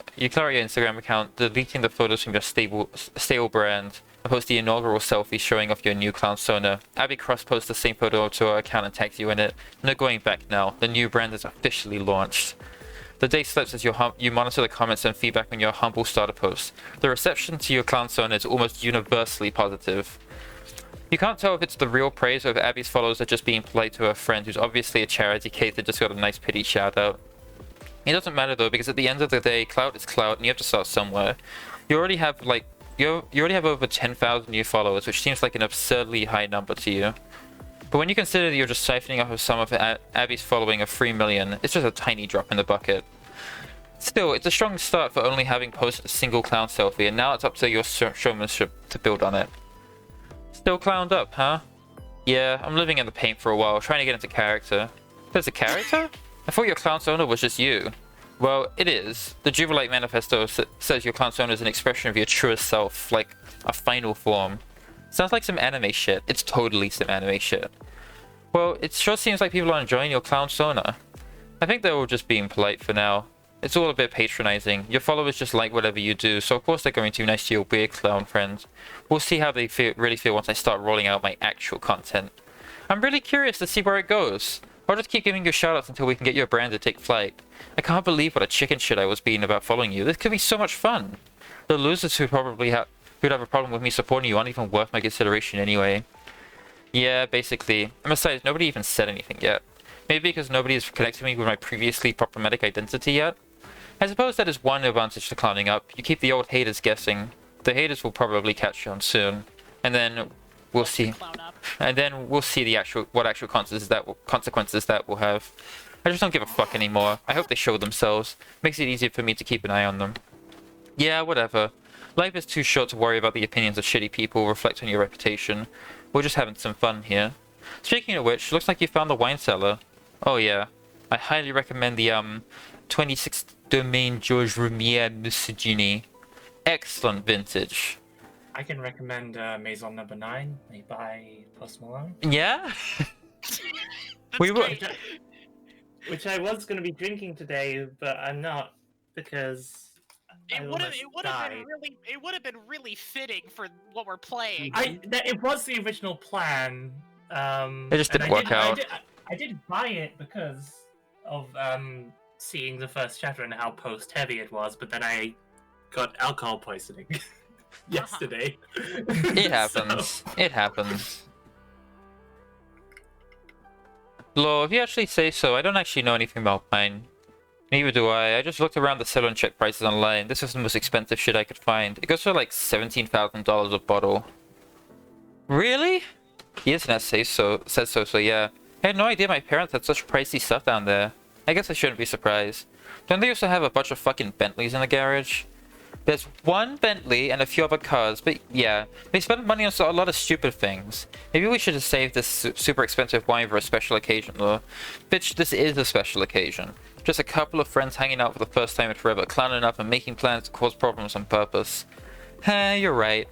the photos from your stable brand, and post the inaugural selfie showing off your new clown persona. Abby Cross posts the same photo to her account and tags you in it. No going back now. The new brand is officially launched. The day slips as you monitor the comments and feedback on your humble starter post. The reception to your clown persona is almost universally positive. You can't tell if it's the real praise or if Abby's followers are just being polite to her friend, who's obviously a charity case that just got a nice pity shout out. It doesn't matter though, because at the end of the day, clout is clout, and you have to start somewhere. You already have over 10,000 new followers, which seems like an absurdly high number to you. But when you consider that you're just siphoning off of some of Abby's following of 3 million, it's just a tiny drop in the bucket. Still, it's a strong start for only having posted a single clown selfie, and now it's up to your showmanship to build on it. Still clowned up, huh? Yeah, I'm living in the paint for a while, trying to get into character. There's a character? I thought your clown persona was just you. Well, it is. The Jubilite Manifesto says your clown persona is an expression of your truest self, like a final form. Sounds like some anime shit. It's totally some anime shit. Well, it sure seems like people are enjoying your clown persona. I think they're all just being polite for now. It's all a bit patronizing. Your followers just like whatever you do, so of course they're going to be nice to your weird clown friends. We'll see how they really feel once I start rolling out my actual content. I'm really curious to see where it goes. I'll just keep giving you shoutouts until we can get your brand to take flight. I can't believe what a chicken shit I was being about following you. This could be so much fun. The losers who'd have a problem with me supporting you aren't even worth my consideration anyway. Yeah, basically. And besides, nobody even said anything yet. Maybe because nobody has connected me with my previously problematic identity yet? I suppose that is one advantage to clowning up. You keep the old haters guessing. The haters will probably catch on soon. And then we'll see. And then we'll see what actual consequences that will have. I just don't give a fuck anymore. I hope they show themselves. Makes it easier for me to keep an eye on them. Yeah, whatever. Life is too short to worry about the opinions of shitty people reflect on your reputation. We're just having some fun here. Speaking of which, looks like you found the wine cellar. Oh yeah. I highly recommend the 26th Domaine Georges Rumier Mussigini. Excellent vintage. I can recommend Maison Number 9, made by Post Malone. Yeah? We were. Which I was going to be drinking today, but I'm not, because It would have been really fitting for what we're playing. It was the original plan. It just didn't work out. I did buy it because of seeing the first chapter and how post-heavy it was, but then I got alcohol poisoning yesterday. It happens. So... It happens. Lol, if you actually say so, I don't actually know anything about mine. Neither do I. I just looked around the seller and checked prices online. This was the most expensive shit I could find. It goes for like $17,000 a bottle. Really? The internet says so yeah. I had no idea my parents had such pricey stuff down there. I guess I shouldn't be surprised. Don't they also have a bunch of fucking Bentleys in the garage? There's one Bentley and a few other cars, but yeah, they spend money on a lot of stupid things. Maybe we should have saved this super expensive wine for a special occasion, though. Bitch, this is a special occasion. Just a couple of friends hanging out for the first time in forever, clowning up and making plans to cause problems on purpose. You're right.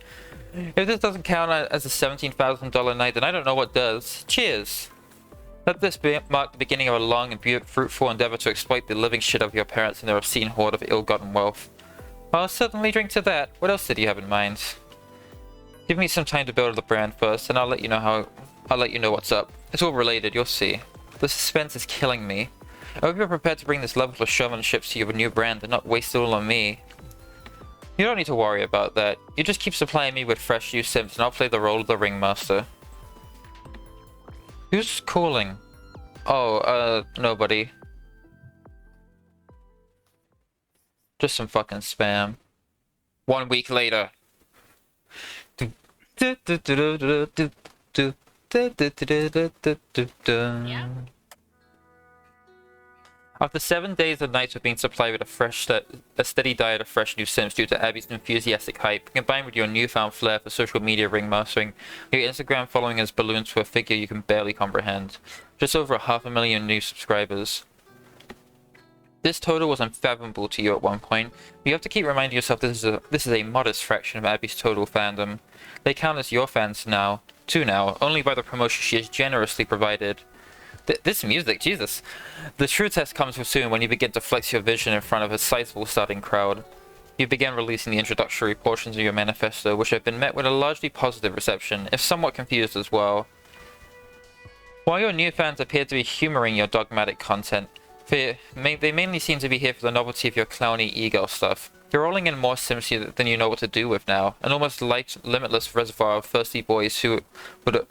If this doesn't count as a $17,000 night, then I don't know what does. Cheers! Let this mark the beginning of a long and fruitful endeavor to exploit the living shit out of your parents and their obscene hoard of ill-gotten wealth. I'll certainly drink to that. What else did you have in mind? Give me some time to build the brand first, and I'll let you know what's up. It's all related, you'll see. The suspense is killing me. I hope you're prepared to bring this level of showmanship to your new brand and not waste it all on me. You don't need to worry about that. You just keep supplying me with fresh new sims, and I'll play the role of the ringmaster. Who's calling? Oh, nobody. Just some fucking spam. 1 week later. Yeah. After 7 days and nights of being supplied with a steady diet of fresh new sims due to Abby's enthusiastic hype, combined with your newfound flair for social media ringmastering, your Instagram following has ballooned to a figure you can barely comprehend. Just over 500,000 new subscribers. This total was unfathomable to you at one point, but you have to keep reminding yourself this is a modest fraction of Abby's total fandom. They count as your fans now, only by the promotion she has generously provided. This music, Jesus! The true test comes soon when you begin to flex your vision in front of a sizable starting crowd. You begin releasing the introductory portions of your manifesto, which have been met with a largely positive reception, if somewhat confused as well. While your new fans appear to be humoring your dogmatic content, they mainly seem to be here for the novelty of your clowny e-girl stuff. You're rolling in more Simsy than you know what to do with now, an almost limitless reservoir of thirsty boys who would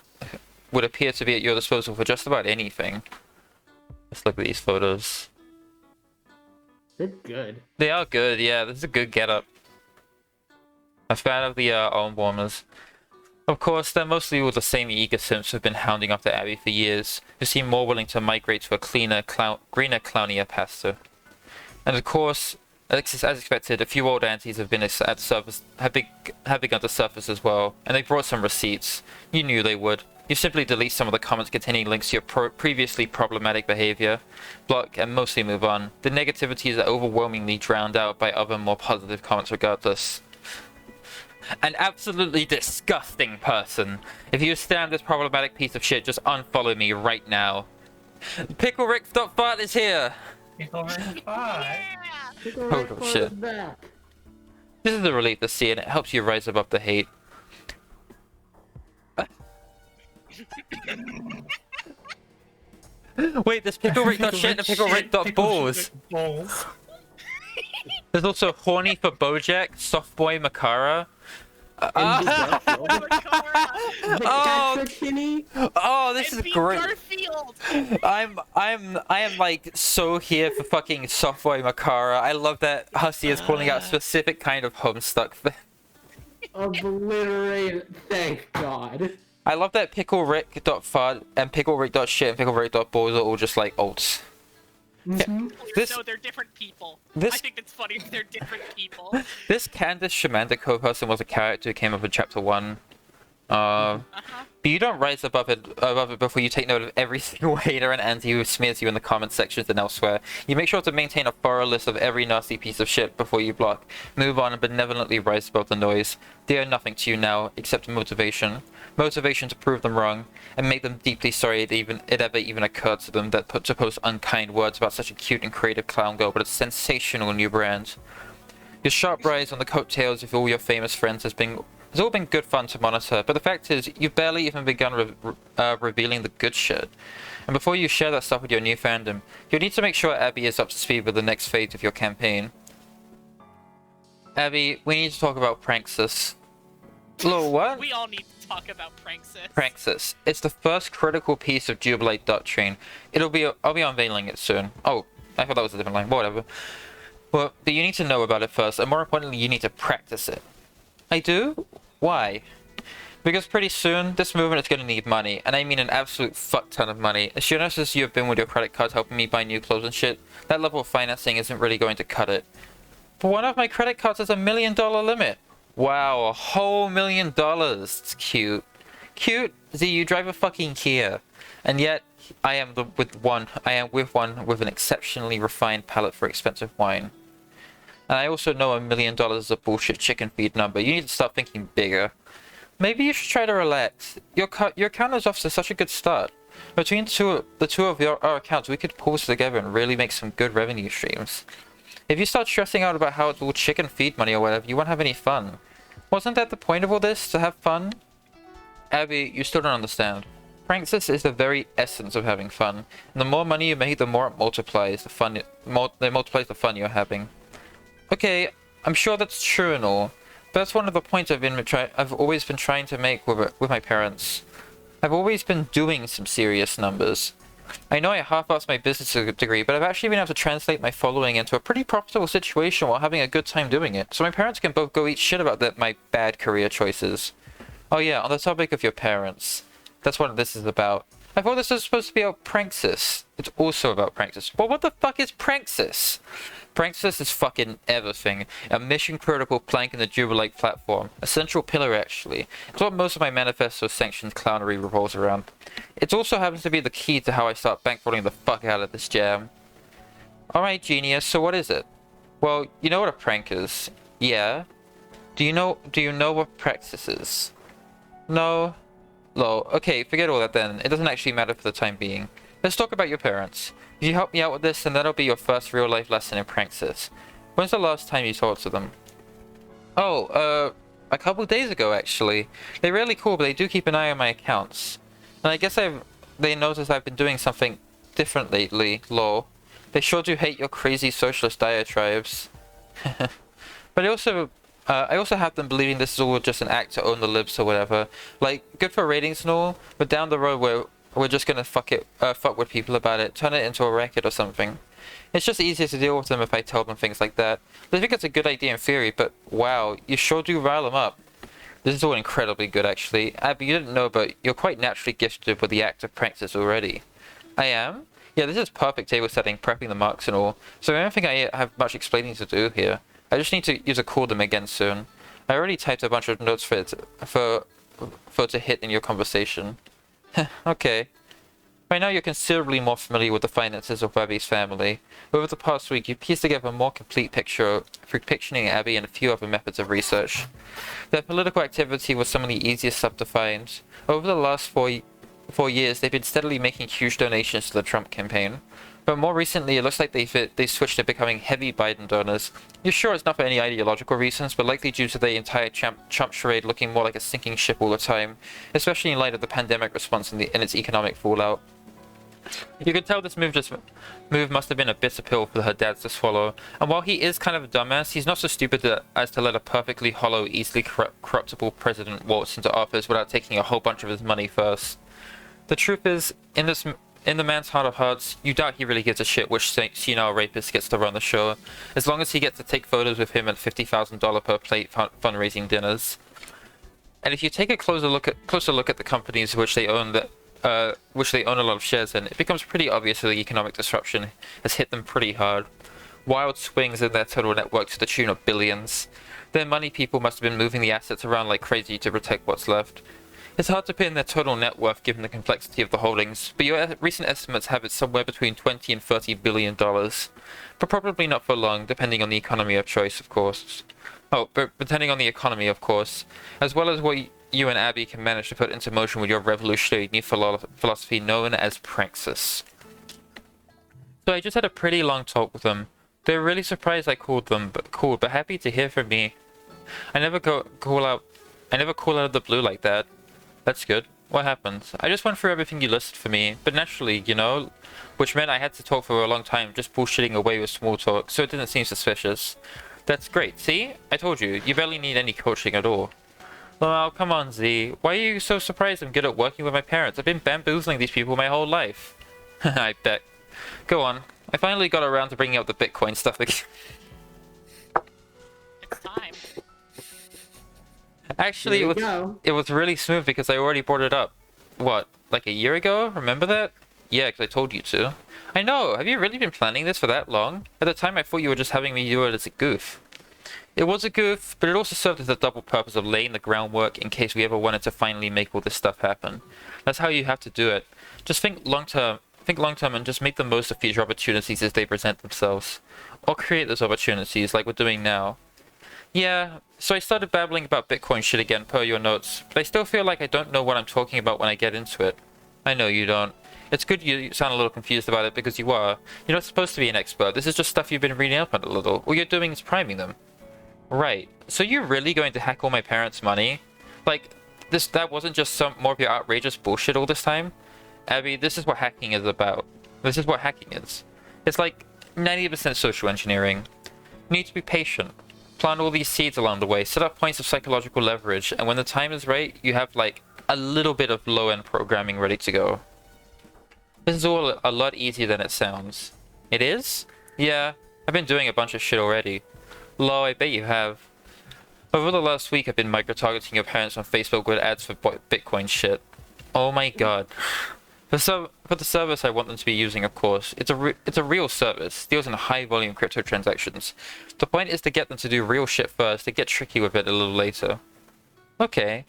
appear to be at your disposal for just about anything. Let's look at these photos. They're good. They are good, yeah, this is a good getup. A fan of the arm warmers. Of course, they're mostly all the same eager simps who've been hounding after Abby for years, who seem more willing to migrate to a cleaner, greener, clownier pasture. And of course, as expected, a few old aunties have been at the surface, have begun to surface as well, and they brought some receipts. You knew they would. You simply delete some of the comments containing links to your previously problematic behavior, block, and mostly move on. The negativity is overwhelmingly drowned out by other more positive comments regardless. An absolutely disgusting person. If you stand this problematic piece of shit, just unfollow me right now. PickleRick.fart is here! Oh shit. This is a relief to see, and it helps you rise above the hate. Wait, there's PickleRick.shit and PickleRick.balls. There's also Horny for Bojack, Softboy Makara. Oh, this is great. I am like so here for fucking Softboy Makara. I love that Hussie is calling out a specific kind of Homestuck thing. Obliterated. Thank God. I love that PickleRick.fud and PickleRick.shit and PickleRick.balls are all just like alts. Mm-hmm. No, they're different people. I think it's funny they're different people. This Candace Shamanda person was a character who came up in chapter 1. But you don't rise above it before you take note of every single hater and anti who smears you in the comment sections and elsewhere. You make sure to maintain a thorough list of every nasty piece of shit before you block. Move on and benevolently rise above the noise. They are nothing to you now, except motivation. Motivation to prove them wrong, and make them deeply sorry it ever even occurred to them to post unkind words about such a cute and creative clown girl but a sensational new brand. Your sharp rise on the coattails of all your famous friends has all been good fun to monitor, but the fact is, you've barely even begun revealing the good shit. And before you share that stuff with your new fandom, you'll need to make sure Abby is up to speed with the next phase of your campaign. Abby, we need to talk about Pranksis. Lol, what? We all need to talk about Pranksis. Pranksis. It's the first critical piece of Jubilate Doctrine. I'll be unveiling it soon. Oh, I thought that was a different line. Whatever. Well, but you need to know about it first, and more importantly, you need to practice it. I do? Why? Because pretty soon, this movement is going to need money, and I mean an absolute fuck ton of money. As generous as you have been with your credit cards helping me buy new clothes and shit, that level of financing isn't really going to cut it. But one of my credit cards has $1 million limit. Wow, a whole $1 million. It's cute. Cute? Z, you drive a fucking Kia. And yet, I am with one with an exceptionally refined palate for expensive wine. And I also know $1 million is a bullshit chicken feed number. You need to start thinking bigger. Maybe you should try to relax. Your account is off to such a good start. Between the two of our accounts, we could pull together and really make some good revenue streams. If you start stressing out about how it's all chicken feed money or whatever, you won't have any fun. Wasn't that the point of all this, to have fun? Abby, you still don't understand. Pranksters is the very essence of having fun. And the more money you make, the more it multiplies the fun. It multiplies the fun you're having. Okay, I'm sure that's true and all, but that's one of the points I've always been trying to make with my parents. I've always been doing some serious numbers. I know I half-assed my business degree, but I've actually been able to translate my following into a pretty profitable situation while having a good time doing it, so my parents can both go eat shit about my bad career choices. Oh yeah, on the topic of your parents, that's what this is about. I thought this was supposed to be about Pranksters. It's also about Pranksters. Well, what the fuck is Pranksters? Pranksters is fucking everything. A mission-critical plank in the Jubilate platform. A central pillar, actually. It's what most of my manifesto-sanctioned clownery revolves around. It also happens to be the key to how I start bankrolling the fuck out of this jam. Alright, genius, so what is it? Well, you know what a prank is. Yeah? Do you know what Praxis is? No? Lol. Okay, forget all that then. It doesn't actually matter for the time being. Let's talk about your parents. If you help me out with this, then that'll be your first real-life lesson in Pranksters. When's the last time you talked to them? Oh, a couple days ago, actually. They're really cool, but they do keep an eye on my accounts. And I guess they noticed I've been doing something different lately, lol. They sure do hate your crazy socialist diatribes. But I also have them believing this is all just an act to own the libs or whatever. Like, good for ratings and all, but down the road we're just gonna fuck with people about it, turn it into a racket or something. It's just easier to deal with them if I tell them things like that. They think it's a good idea in theory, but wow, you sure do rile them up. This is all incredibly good, actually. Abby, you didn't know, but you're quite naturally gifted with the act of practice already. I am? Yeah, this is perfect table setting, prepping the marks and all, so I don't think I have much explaining to do here. I just need to use a call them again soon. I already typed a bunch of notes for it to hit in your conversation. Okay. By now you're considerably more familiar with the finances of Abby's family. Over the past week, you pieced together a more complete picture through picturing Abby and a few other methods of research. Their political activity was some of the easiest stuff to find. Over the last four years, they've been steadily making huge donations to the Trump campaign. But more recently, it looks like they switched to becoming heavy Biden donors. You're sure it's not for any ideological reasons, but likely due to the entire Trump charade looking more like a sinking ship all the time, especially in light of the pandemic response and its economic fallout. You could tell this move must have been a bitter pill for her dad to swallow, and while he is kind of a dumbass, he's not so stupid as to let a perfectly hollow, easily corruptible president waltz into office without taking a whole bunch of his money first. The truth is, in the man's heart of hearts, you doubt he really gives a shit which senile rapist gets to run the show, as long as he gets to take photos with him at $50,000 per plate fundraising dinners. And if you take a closer look at the companies which they own a lot of shares in, it becomes pretty obvious that the economic disruption has hit them pretty hard. Wild swings in their total network to the tune of billions. Their money people must have been moving the assets around like crazy to protect what's left. It's hard to pin their total net worth given the complexity of the holdings, but your recent estimates have it somewhere between $20 and $30 billion. But probably not for long, depending on the economy of choice, of course. Oh, but depending on the economy, of course, as well as what you and Abby can manage to put into motion with your revolutionary new philosophy known as Praxis. So I just had a pretty long talk with them. They were really surprised I called, but happy to hear from me. I never call out of the blue like that. That's good. What happened? I just went through everything you listed for me, but naturally, you know, which meant I had to talk for a long time, just bullshitting away with small talk, so it didn't seem suspicious. That's great. See? I told you, you barely need any coaching at all. Well, come on, Z. Why are you so surprised I'm good at working with my parents? I've been bamboozling these people my whole life. I bet. Go on. I finally got around to bringing up the Bitcoin stuff again. It's time. Actually, There we go. it was really smooth because I already brought it up. What, like a year ago? Remember that? Yeah, because I told you to. I know. Have you really been planning this for that long? At the time, I thought you were just having me do it as a goof. It was a goof, but it also served as a double purpose of laying the groundwork in case we ever wanted to finally make all this stuff happen. That's how you have to do it. Just think long term. Think long term and just make the most of future opportunities as they present themselves. Or create those opportunities like we're doing now. Yeah, so I started babbling about Bitcoin shit again per your notes, but I still feel like I don't know what I'm talking about when I get into it. I know you don't. It's good you sound a little confused about it because you are. You're not supposed to be an expert. This is just stuff you've been reading up on a little. All you're doing is priming them. Right. So you're really going to hack all my parents' money? Like, that wasn't just some more of your outrageous bullshit all this time? Abby, this is what hacking is about. This is what hacking is. It's like 90% social engineering. You need to be patient. Plant all these seeds along the way, set up points of psychological leverage, and when the time is right, you have like a little bit of low-end programming ready to go. This is all a lot easier than it sounds. It is? Yeah, I've been doing a bunch of shit already. Lo, I bet you have. Over the last week, I've been micro-targeting your parents on Facebook with ads for Bitcoin shit. Oh my god. For the service I want them to be using, of course, it's a real service, deals in high-volume crypto transactions. The point is to get them to do real shit first, to get tricky with it a little later. Okay.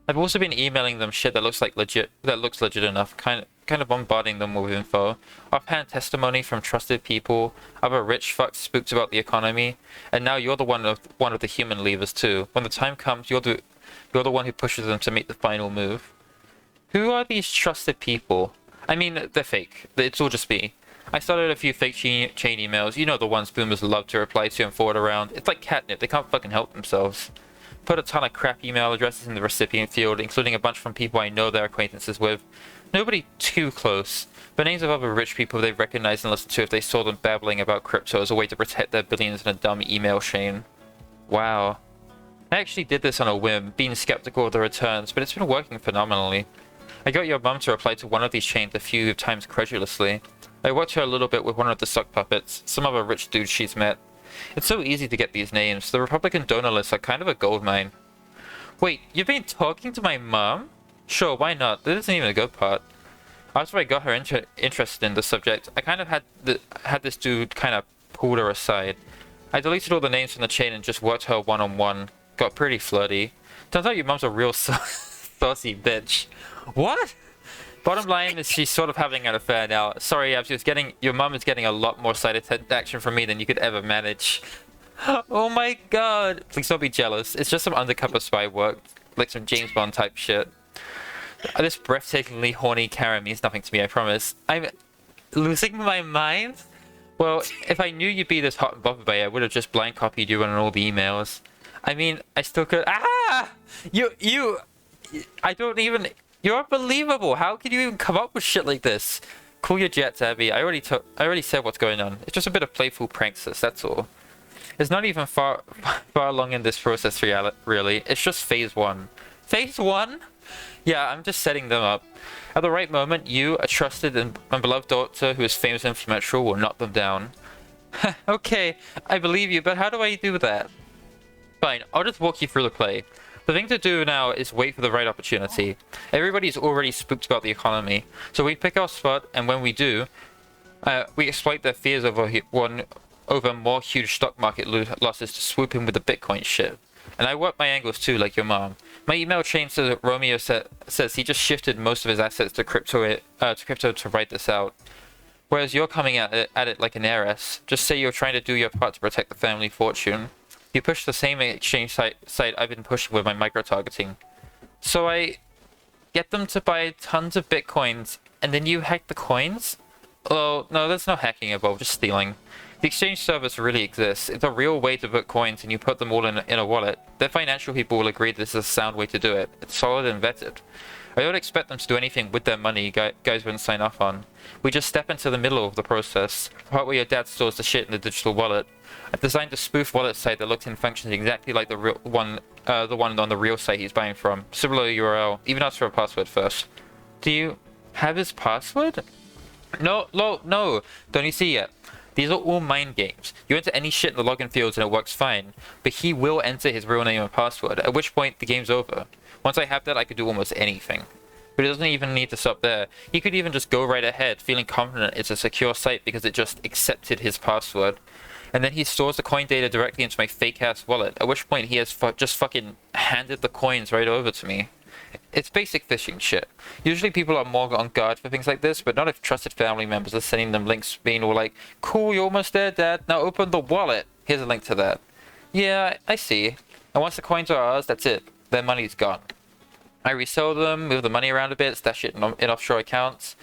I've also been emailing them shit that looks legit enough, kind of bombarding them with info, offhand testimony from trusted people, other rich fucks spooked about the economy, and now you're the one of the human levers too. When the time comes, you're the one who pushes them to make the final move. Who are these trusted people? I mean, they're fake. It's all just me. I started a few fake chain emails. You know the ones boomers love to reply to and forward around. It's like catnip. They can't fucking help themselves. Put a ton of crap email addresses in the recipient field, including a bunch from people I know they're acquaintances with. Nobody too close, but names of other rich people they've recognized and listened to if they saw them babbling about crypto as a way to protect their billions in a dumb email chain. Wow. I actually did this on a whim, being skeptical of the returns, but it's been working phenomenally. I got your mum to reply to one of these chains a few times credulously. I watched her a little bit with one of the sock puppets, some other rich dudes she's met. It's so easy to get these names. The Republican donor lists are kind of a goldmine. Wait, you've been talking to my mum? Sure, why not? That isn't even a good part. After I got her interested in the subject, I kind of had this dude kind of pulled her aside. I deleted all the names from the chain and just worked her one-on-one. Got pretty flirty. Turns out your mum's a real saucy bitch. What? Bottom line is she's sort of having an affair now. Sorry, Abs, your mum is getting a lot more side action from me than you could ever manage. Oh my god. Please don't be jealous. It's just some undercover spy work. Like some James Bond type shit. This breathtakingly horny Karen means nothing to me, I promise. I'm losing my mind? Well, if I knew you'd be this hot and bothered by it, I would have just blind copied you on all the emails. I mean, I still could. Ah! I don't even. You're unbelievable. How could you even come up with shit like this? Cool your jets, Abby. I already said what's going on. It's just a bit of playful pranksters, that's all. It's not even far along in this process, really. It's just phase 1. Phase 1? Yeah, I'm just setting them up. At the right moment, you, a trusted and beloved daughter who is famous and influential, will knock them down. Okay, I believe you, but how do I do that? Fine, I'll just walk you through the play. The thing to do now is wait for the right opportunity. Everybody's already spooked about the economy, so we pick our spot, and when we do, we exploit their fears over more huge stock market losses to swoop in with the Bitcoin shit. And I work my angles too, like your mom. My email chain says that Romeo says he just shifted most of his assets to crypto to write this out. Whereas you're coming at it like an heiress. Just say you're trying to do your part to protect the family fortune. You push the same exchange site I've been pushing with my micro-targeting. So I get them to buy tons of bitcoins, and then you hack the coins? Oh, no, there's no hacking involved, just stealing. The exchange service really exists. It's a real way to book coins, and you put them all in a wallet. Their financial people will agree this is a sound way to do it. It's solid and vetted. I don't expect them to do anything with their money guys wouldn't sign off on. We just step into the middle of the process, the part where your dad stores the shit in the digital wallet. I've designed a spoof wallet site that looks and functions exactly like the one on the real site he's buying from. Similar URL, even ask for a password first. Do you have his password? No, don't you see yet? These are all mind games. You enter any shit in the login fields and it works fine, but he will enter his real name and password, at which point the game's over. Once I have that, I could do almost anything. But it doesn't even need to stop there. He could even just go right ahead, feeling confident it's a secure site because it just accepted his password. And then he stores the coin data directly into my fake-ass wallet, at which point he has just fucking handed the coins right over to me. It's basic phishing shit. Usually people are more on guard for things like this, but not if trusted family members are sending them links being all like, cool, you're almost there, Dad, now open the wallet. Here's a link to that. Yeah, I see. And once the coins are ours, that's it. Their money's gone. I resell them, move the money around a bit, stash it in offshore accounts.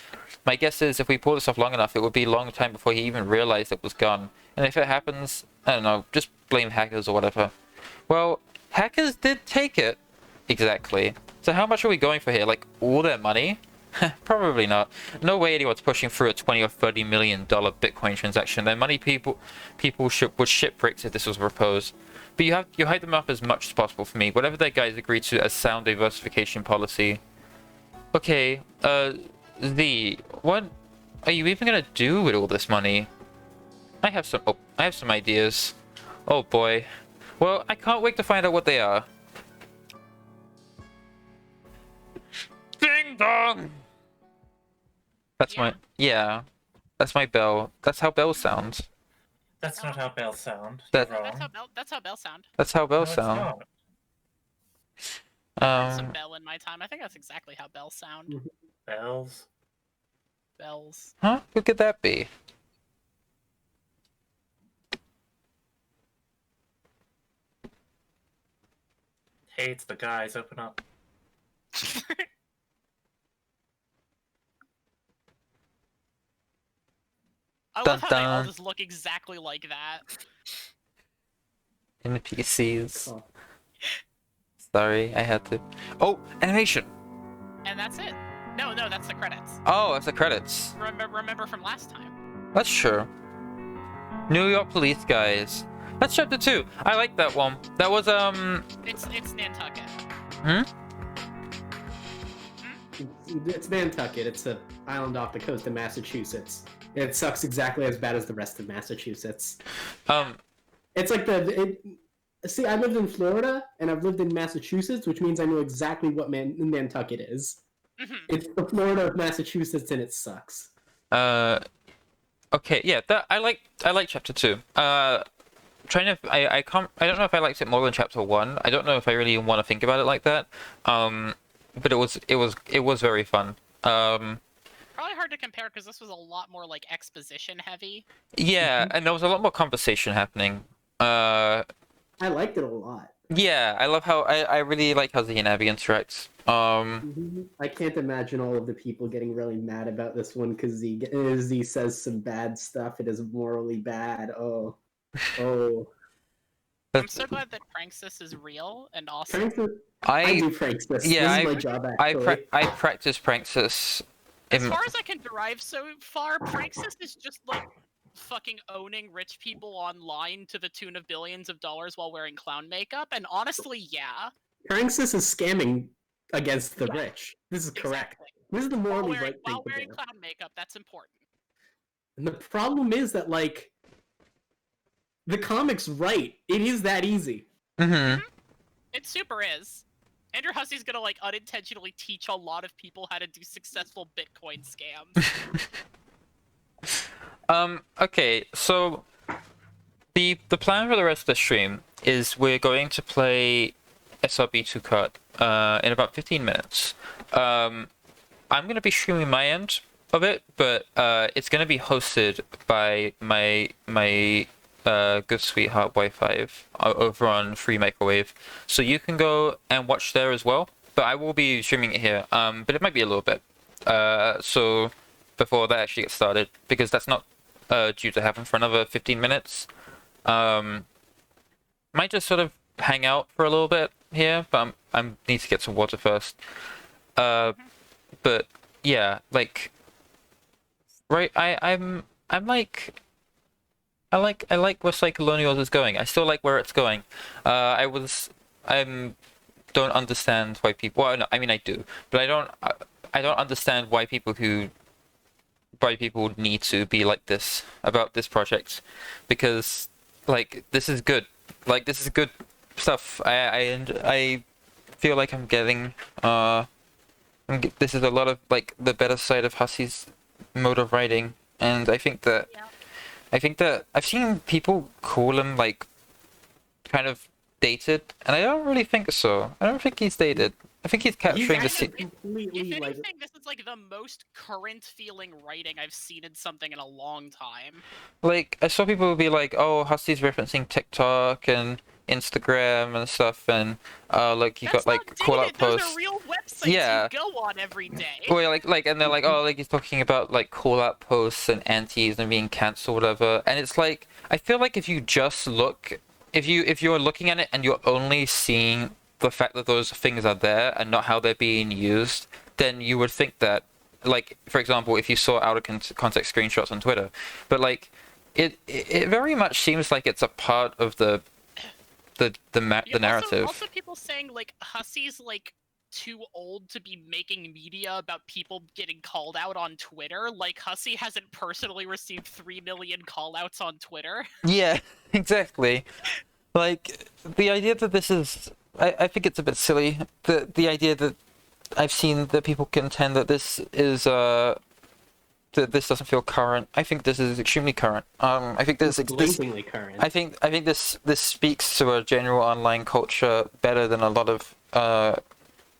My guess is if we pull this off long enough, it would be a long time before he even realized it was gone. And if it happens, I don't know, just blame hackers or whatever. Well, hackers did take it. Exactly. So how much are we going for here? Like, all their money? Probably not. No way anyone's pushing through a $20 or $30 million Bitcoin transaction. Their money would shipwrecked if this was proposed. But you hype them up as much as possible for me. Whatever their guys agree to as sound diversification policy. Okay, what are you even gonna do with all this money? I have some ideas. Oh boy. Well, I can't wait to find out what they are. Ding dong! That's my bell. That's how bells sound. That's not how bells sound. That- You're wrong. That's how bells sound. That's how No, bells it's sound. not. That's a bell in my time. I think that's exactly how bells sound. Bells. Bells. Huh? Who could that be? Hey, it's the guys. Open up. I Dun, love how they all dun. just look exactly like that. NPCs. Oh. Sorry, I had to. Oh, animation! And that's it. No, that's the credits. Oh, that's the credits. Remember from last time. That's true. New York police guys. That's chapter 2. I like that one. That was, It's Nantucket. Hmm? It's Nantucket. It's an island off the coast of Massachusetts. It sucks exactly as bad as the rest of Massachusetts. It's like see, I lived in Florida and I've lived in Massachusetts, which means I know exactly what Nantucket is. It's the Florida of Massachusetts and it sucks. Okay, yeah, I like chapter 2. I don't know if I liked it more than chapter 1. I don't know if I really want to think about it like that. But it was very fun. Probably hard to compare because this was a lot more like exposition heavy. Yeah, and there was a lot more conversation happening. I liked it a lot. Yeah, I love how I really like how Z and Abby interact. I can't imagine all of the people getting really mad about this one because Z says some bad stuff. It is morally bad. Oh. I'm so glad that Pranksis is real and awesome. I do Pranksis. Yeah, this is my job actually. I practice Pranksis. As far as I can derive so far, Pranksis is just like fucking owning rich people online to the tune of billions of dollars while wearing clown makeup, and honestly, yeah. Pranksis is scamming against the Yeah. rich. This is correct. Exactly. This is the While morally wearing, right thing while to wearing do. clown makeup, that's important. And the problem is that, like, the comic's right. It is that easy. Mm-hmm. It super is. Andrew Hussey's gonna like unintentionally teach a lot of people how to do successful Bitcoin scams. Okay, so the plan for the rest of the stream is we're going to play SRB2 card in about 15 minutes. I'm gonna be streaming my end of it, but it's gonna be hosted by my good sweetheart Wi-Fi over on Free Microwave, so you can go and watch there as well. But I will be streaming it here. But it might be a little bit. So before that actually gets started, because that's not due to happen for another 15 minutes. Might just sort of hang out for a little bit here, but I need to get some water first. But yeah, like, right? I like where Psycholonials is going. I still like where it's going. I don't understand why people. Well, no, I mean I do, but I don't understand why people who why people need to be like this about this project, because like this is good. Like this is good stuff. I feel like I'm getting this is a lot of like the better side of Hussie's mode of writing, and I think that I've seen people call him like kind of dated, and I don't really think so. I don't think he's dated. I think he's capturing the actually If completely like. anything, this is like the most current feeling writing I've seen in something in a long time. like I saw people be like, "Oh, Hussie's referencing TikTok and Instagram and stuff," and like you That's got like not call out dated. Those posts. are real websites Yeah. you go on every day. Or like and they're like, "Oh, like he's talking about like call out posts and antis and being cancelled, whatever." And it's like I feel like if you just look, if you're looking at it and you're only seeing the fact that those things are there and not how they're being used, then you would think that, like, for example, if you saw out of context screenshots on Twitter, but like, it very much seems like it's a part of the narrative. Also, people saying like Hussie's like too old to be making media about people getting called out on Twitter. Like Hussie hasn't personally received 3 million call outs on Twitter. Yeah, exactly. Like the idea that this is, I think it's a bit silly. The idea that I've seen that people contend that this is that this doesn't feel current. I think this is extremely current. I think this Blazingly current. I think this speaks to a general online culture better than a lot of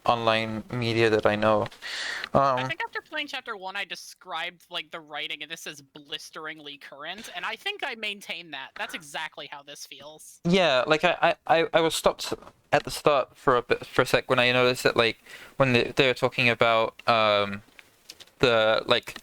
online media that I know. I think after playing chapter 1, I described like the writing, and this is blisteringly current, and I think I maintain that. That's exactly how this feels. Yeah, like I was stopped at the start for a sec when I noticed that like when they were talking about the like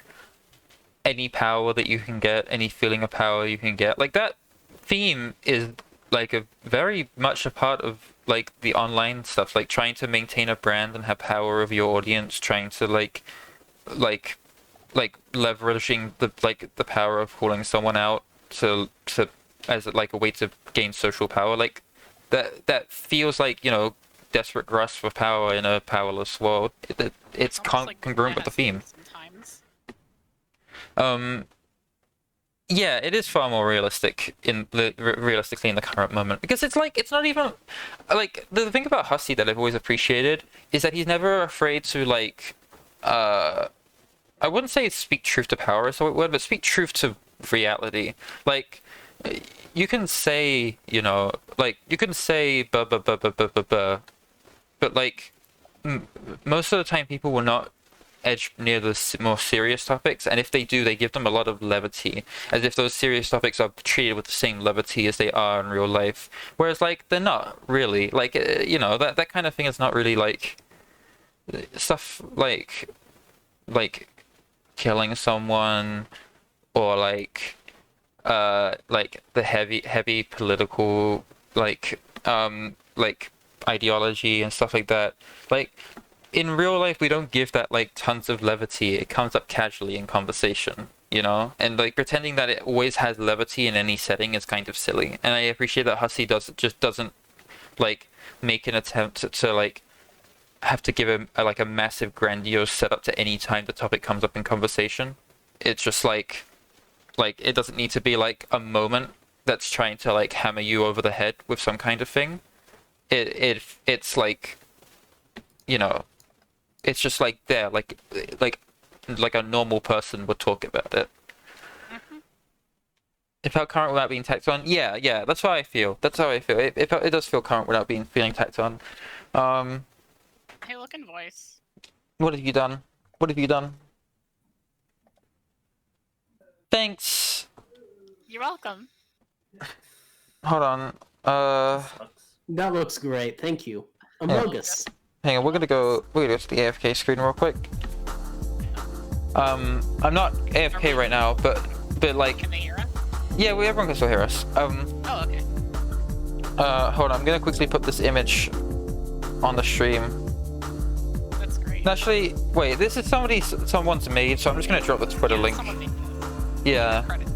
any power that you can get, any feeling of power you can get, like that theme is like a very much a part of like the online stuff, like trying to maintain a brand and have power over your audience, trying to like leveraging the power of calling someone out to as like a way to gain social power, like that feels like, you know, desperate grasp for power in a powerless world. It's Almost like congruent with the theme. sometimes. Yeah, it is far more realistic realistically in the current moment, because it's like it's not even like the thing about Hussie that I've always appreciated is that he's never afraid to like I wouldn't say speak truth to power is the right word, but speak truth to reality. Like you can say, you know, like you can say but like most of the time people will not edge near the more serious topics, and if they do, they give them a lot of levity, as if those serious topics are treated with the same levity as they are in real life, whereas like they're not really, like you know, that kind of thing is not really like stuff like killing someone or like the heavy political like ideology and stuff like that. Like in real life, we don't give that like tons of levity. It comes up casually in conversation, you know? And like pretending that it always has levity in any setting is kind of silly. And I appreciate that Hussie doesn't like make an attempt to like have to give a massive grandiose setup to any time the topic comes up in conversation. It's just like it doesn't need to be like a moment that's trying to like hammer you over the head with some kind of thing. It's like, you know, it's just like there, like a normal person would talk about it. Mm-hmm. It felt current without being tacked on. Yeah, that's how I feel. It does feel current without feeling tacked on. Hey, look in voice. What have you done? Thanks. You're welcome. Hold on. That looks great. Thank you. Amogus. Hang on, we're gonna go to the AFK screen real quick. I'm not AFK right now, but like, Can they hear us? yeah, everyone can still hear us. Oh, okay. Hold on, I'm gonna quickly put this image on the stream. That's great. Actually, wait, this is someone's made, so I'm just gonna drop the Twitter link. Someone made that. Yeah. Credit that.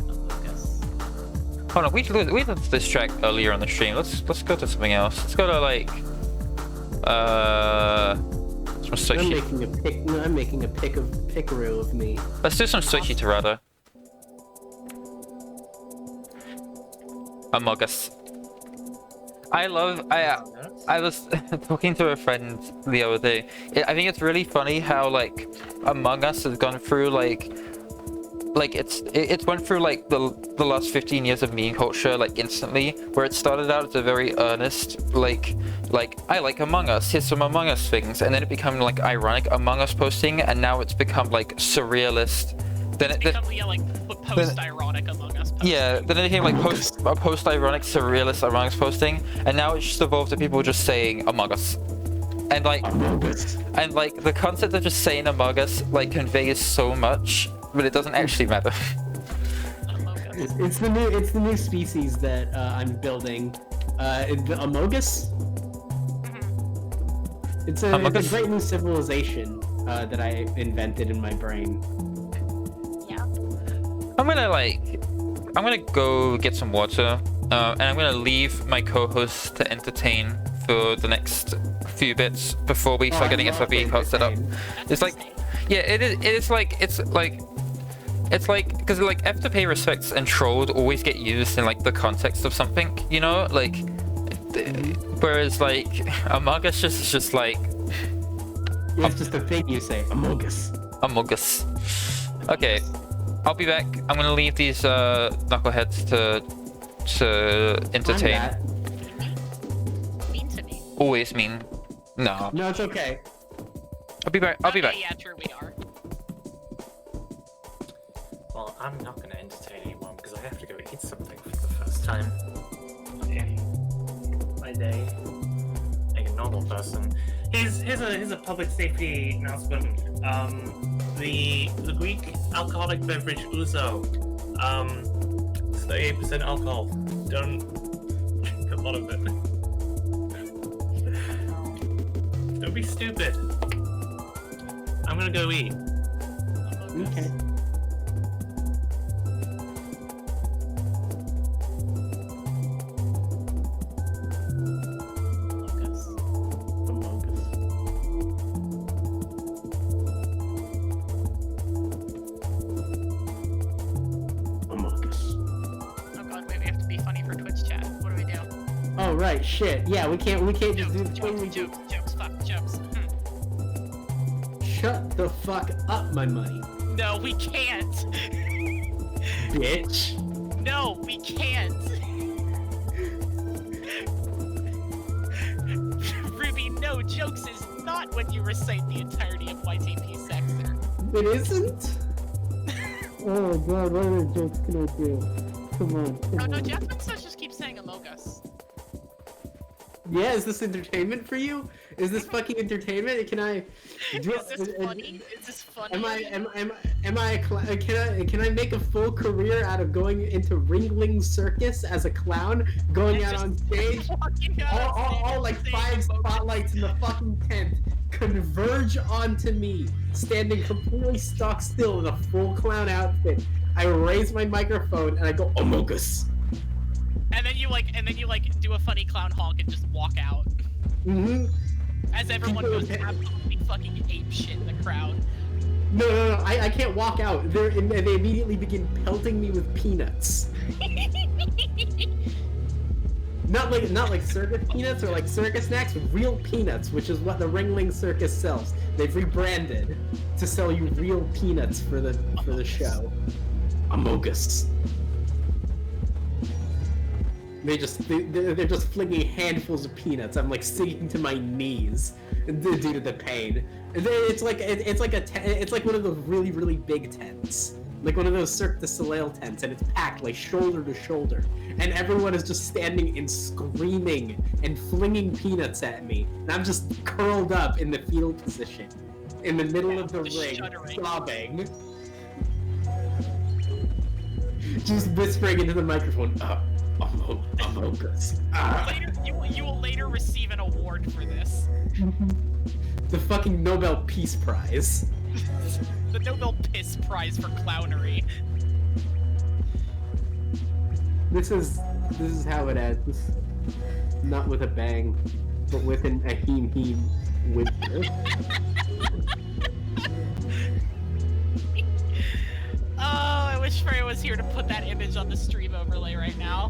Amogus. Hold on, we did this track earlier on the stream. Let's go to something else. Let's go to like Some I'm Soichi. making a pic. No, I'm making a pickaroo of me. Let's do some Soichi Terada. Among Us. I was talking to a friend the other day. I think it's really funny how like Among Us has gone through like it's went through like the last 15 years of meme culture like instantly, where it started out as a very earnest like I like Among Us, here's some Among Us things, and then it became like ironic Among Us posting, and now it's become like surrealist. Then it Become like post-ironic Among Us. Post. yeah, then it became like post-ironic surrealist Among Us posting, and now it's just evolved to people just saying Among Us. And like the concept of just saying Among Us like conveys so much, but it doesn't actually matter. It's the new species that I'm building. The Among Us. It's a great new civilization that I invented in my brain. I'm gonna go get some water, and I'm gonna leave my co-host to entertain for the next few bits before we start getting SRB cards set up. It's like, yeah, it's like because like F to pay respects and trolled always get used in like the context of something, you know, like whereas like Among Us is just like it's just a thing you say, Among Us. Among Us. Okay. I'll be back. I'm gonna leave these knuckleheads to entertain. Mean to me. Always mean. No. No, it's okay. I'll be back. I'll be back. Yeah, true, we are. Well, I'm not gonna entertain anyone because I have to go eat something for the first time. My day. Like a normal person. Here's a public safety announcement. The Greek alcoholic beverage ouzo, 38% alcohol. Don't drink a lot of it. Don't be stupid. I'm gonna go eat. Okay. Oh right, shit. Yeah, we can't just do Jokes, fuck, jokes. Shut the fuck up, my money. No, we can't. Bitch. No, we can't. Ruby, no, jokes is not when you recite the entirety of YTP Sector. It isn't? Oh god, what other jokes can I do? Come on. No, Jasmine says just keep saying Among Us. Yeah, is this entertainment for you? Is this fucking entertainment? Can I? Is this funny? Is this funny? Can I make a full career out of going into Ringling Circus as a clown, going out on stage? All like 5 spotlights in the fucking tent converge onto me, standing completely stock still in a full clown outfit. I raise my microphone and I go Among Us. And then you do a funny clown honk and just walk out. Mm-hmm. As everyone goes absolutely fucking ape shit in the crowd. No, I can't walk out. They immediately begin pelting me with peanuts. Not like circus peanuts or like circus snacks, real peanuts, which is what the Ringling Circus sells. They've rebranded to sell you real peanuts for the show. Among Us. They're just flinging handfuls of peanuts. I'm like sinking to my knees due to the pain. It's like one of those really, really big tents, like one of those Cirque du Soleil tents, and it's packed like shoulder to shoulder, and everyone is just standing and screaming and flinging peanuts at me, and I'm just curled up in the fetal position in the middle of the ring, sobbing, just whispering into the microphone. Among Us. You will later receive an award for this. The fucking Nobel Peace Prize. The Nobel Piss Prize for clownery. This is how it ends. Not with a bang. but with a heme whimper. Oh, I wish Freya was here to put that image on the stream overlay right now.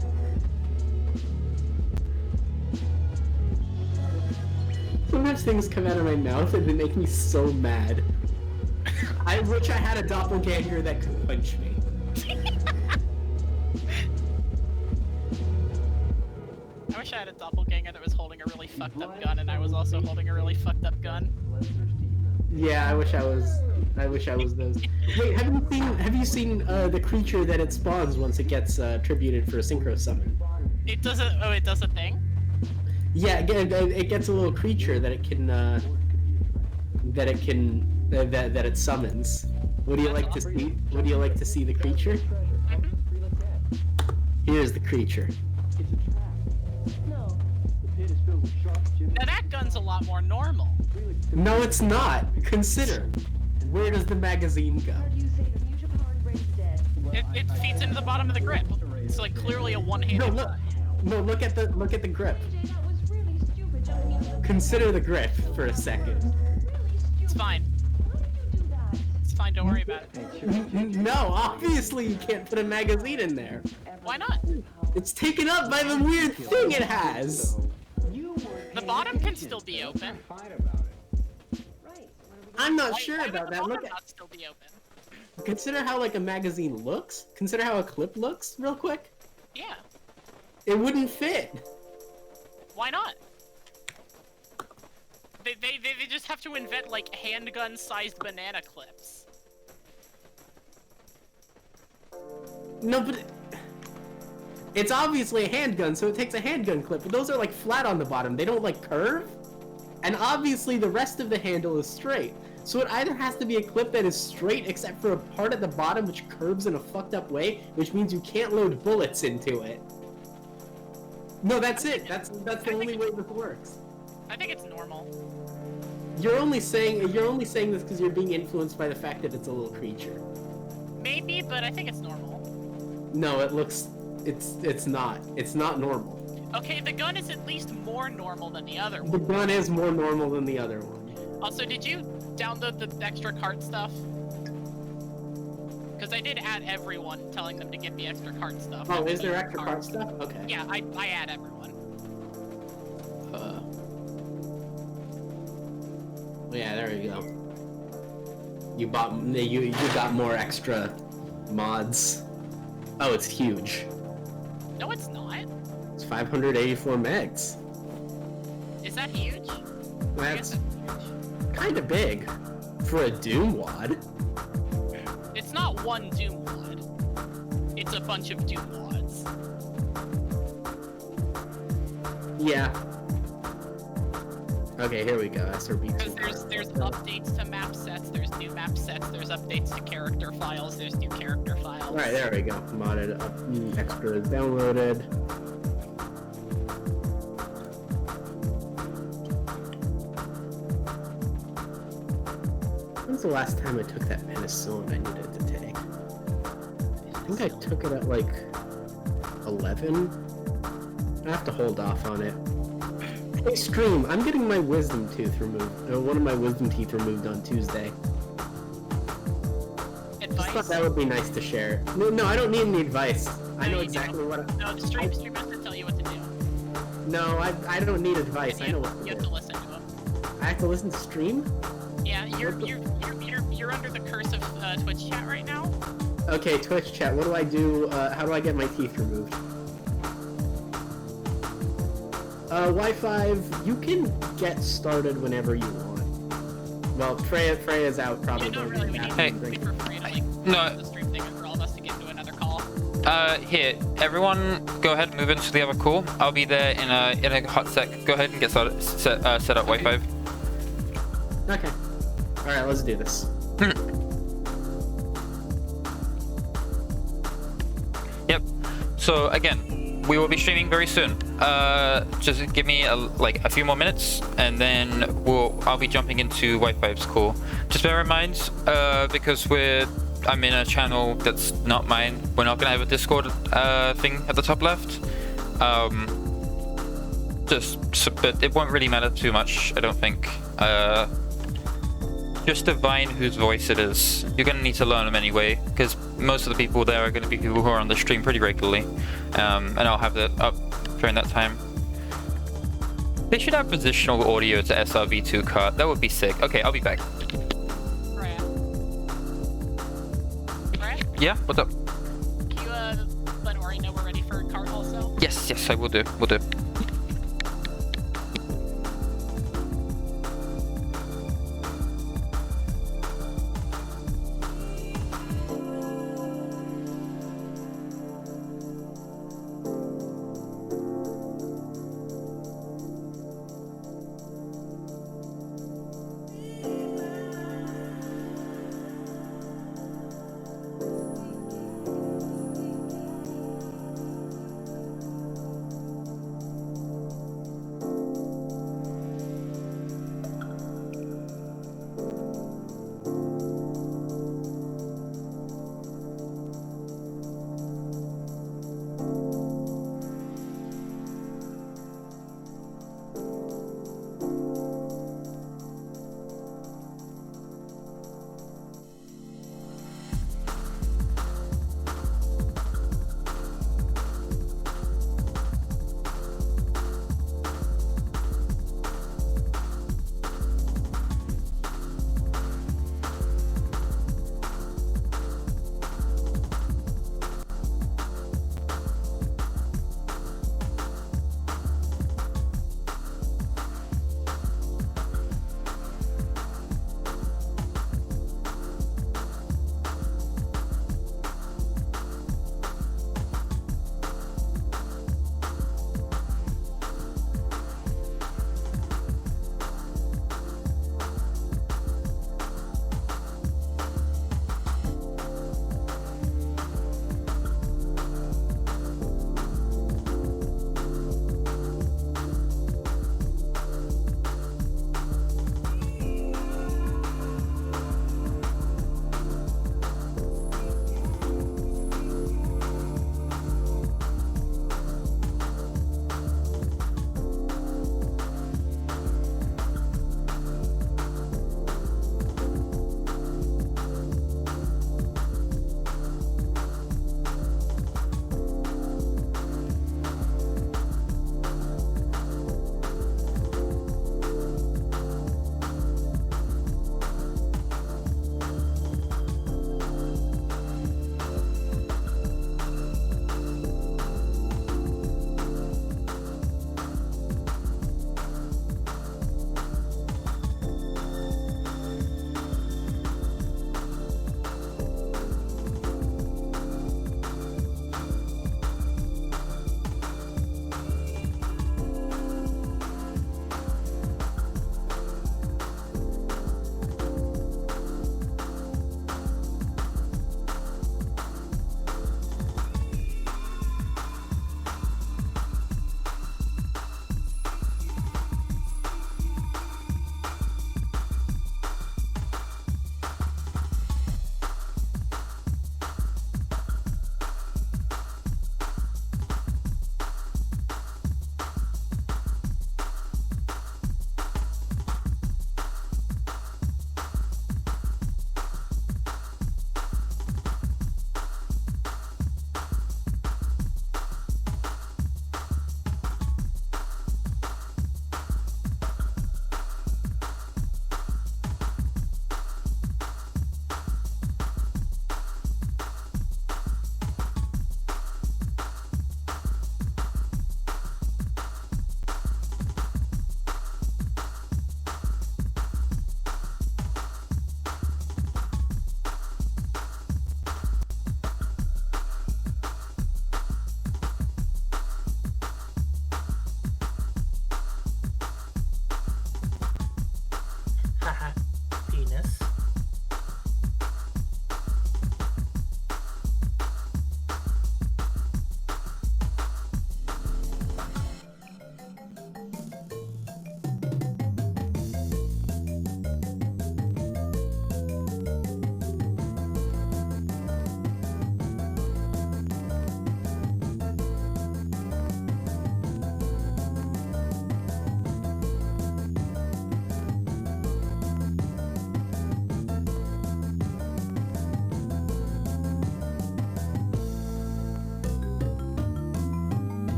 Sometimes things come out of my mouth and they make me so mad. I wish I had a doppelganger that could punch me. I wish I had a doppelganger that was holding a really fucked up gun and I was also holding a really fucked up gun. Yeah, I wish I was those. Wait, have you seen the creature that it spawns once it gets tributed for a synchro summon? It does a thing? Yeah, it gets a little creature that it can that it summons. Would you like to see? Would you like to see the creature? Here's the creature. No. Now that gun's a lot more normal. No, it's not. Consider. Where does the magazine go? How do you say the future card raised dead? It feeds into the bottom of the grip. It's like clearly a one-handed gun. No, look at the grip. JJ, that was really stupid jumping into the Consider the grip for a second. really stupid. It's fine. Why did you do that? It's fine, don't worry about it. No, obviously you can't put a magazine in there. Why not? It's taken up by the weird thing it has. The bottom can still be open. Fight about it. Right. I'm not Why sure would about the that. bottom Look at, not still be open? consider how like a magazine looks. Consider how a clip looks, real quick. Yeah. It wouldn't fit. Why not? They just have to invent like handgun-sized banana clips. No, but it's obviously a handgun, so it takes a handgun clip. But those are like flat on the bottom. They don't like curve. And obviously the rest of the handle is straight. So it either has to be a clip that is straight except for a part at the bottom which curves in a fucked up way, which means you can't load bullets into it. No, that's it. That's the only way this works. I think it's normal. You're only saying this because you're being influenced by the fact that it's a little creature. Maybe, but I think it's normal. No, it's not. It's not normal. Okay, the gun is at least more normal than the other The one. gun is more normal than the other one. Also, did you download the extra cart stuff? Because I did add everyone, telling them to give me extra cart stuff. Oh, is there extra part stuff? Okay. Yeah, I add everyone. Yeah, there you go. You got more extra mods. Oh, it's huge. No, it's not. It's 584 megs. Is that huge? I guess That's kind of big for a Doom wad. it's not one Doom wad. It's a bunch of Doom wads. Yeah. Okay, here we go. SRB2. Because there's updates to map sets, there's new map sets, there's updates to character files, there's new character files. Alright, there we go. Modded up, extra is downloaded. When's the last time I took that penicillin I needed to take? I think I took it at like 11. I have to hold off on it. Hey, Stream, I'm getting my wisdom tooth removed. One of my wisdom teeth removed on Tuesday. Just thought Advice? that would be nice to share. No, I don't need any advice. I know you exactly don't. what I... No, the stream has to tell you what to do. No, I don't need advice. I know what You to have do. to listen to him. I have to listen to Stream? Yeah, you're under the curse of Twitch chat right now. Okay, Twitch chat, what do I do? How do I get my teeth removed? Wi-Fi, you can get started whenever you want. Well, Freya's out probably. You don't really. We need Hey. to wait for free to like No. the stream thing and for all of us to get into another call. Here, everyone, go ahead and move into the other call. I'll be there in a hot sec. Go ahead and get started, set up Wi-Fi. Okay. Alright, let's do this. Yep. So again, we will be streaming very soon. Just give me a few more minutes, and then I'll be jumping into Wi-Fi's call. Just bear in mind, because I'm in a channel that's not mine. We're not gonna have a Discord thing at the top left. but it won't really matter too much, I don't think. Just divine whose voice it is. You're gonna need to learn them anyway, because most of the people there are gonna be people who are on the stream pretty regularly. And I'll have that up during that time. They should have positional audio to SRV2 cart. That would be sick. Okay, I'll be back. Brad. Brad? Yeah, what's up? Can you let Ori know we're ready for a cart also? Yes, I will do. Will do.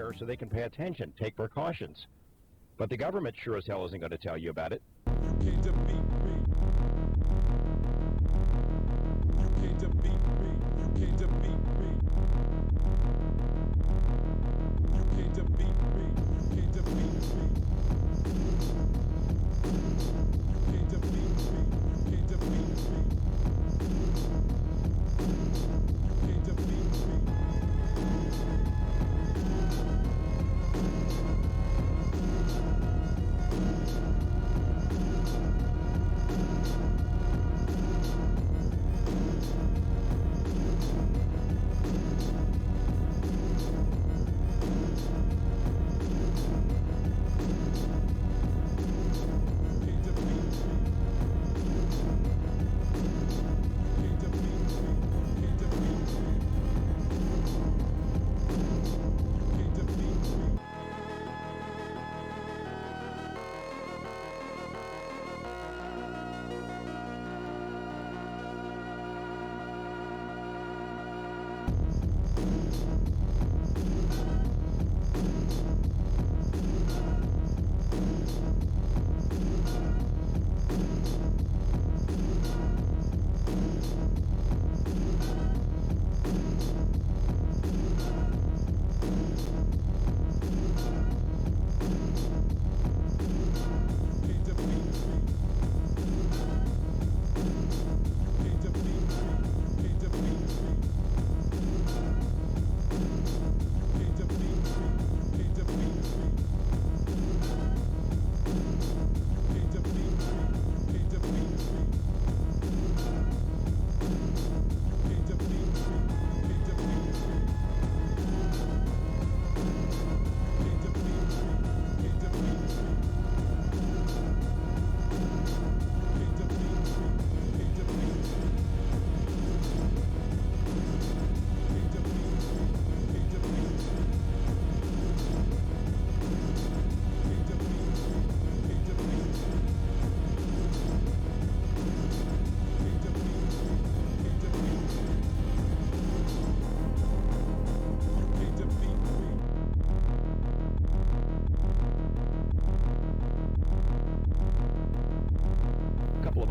aware so they can pay attention, take precautions. But the government sure as hell isn't going to tell you about it. You can't defeat me. You can't defeat me. You can't defeat me. You can't defeat me. You can't defeat me. You can't defeat me. You can't defeat me. You can't defeat me.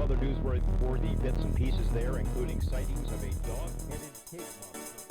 Other newsworthy bits and pieces there, including sightings of a dog-headed pig monster.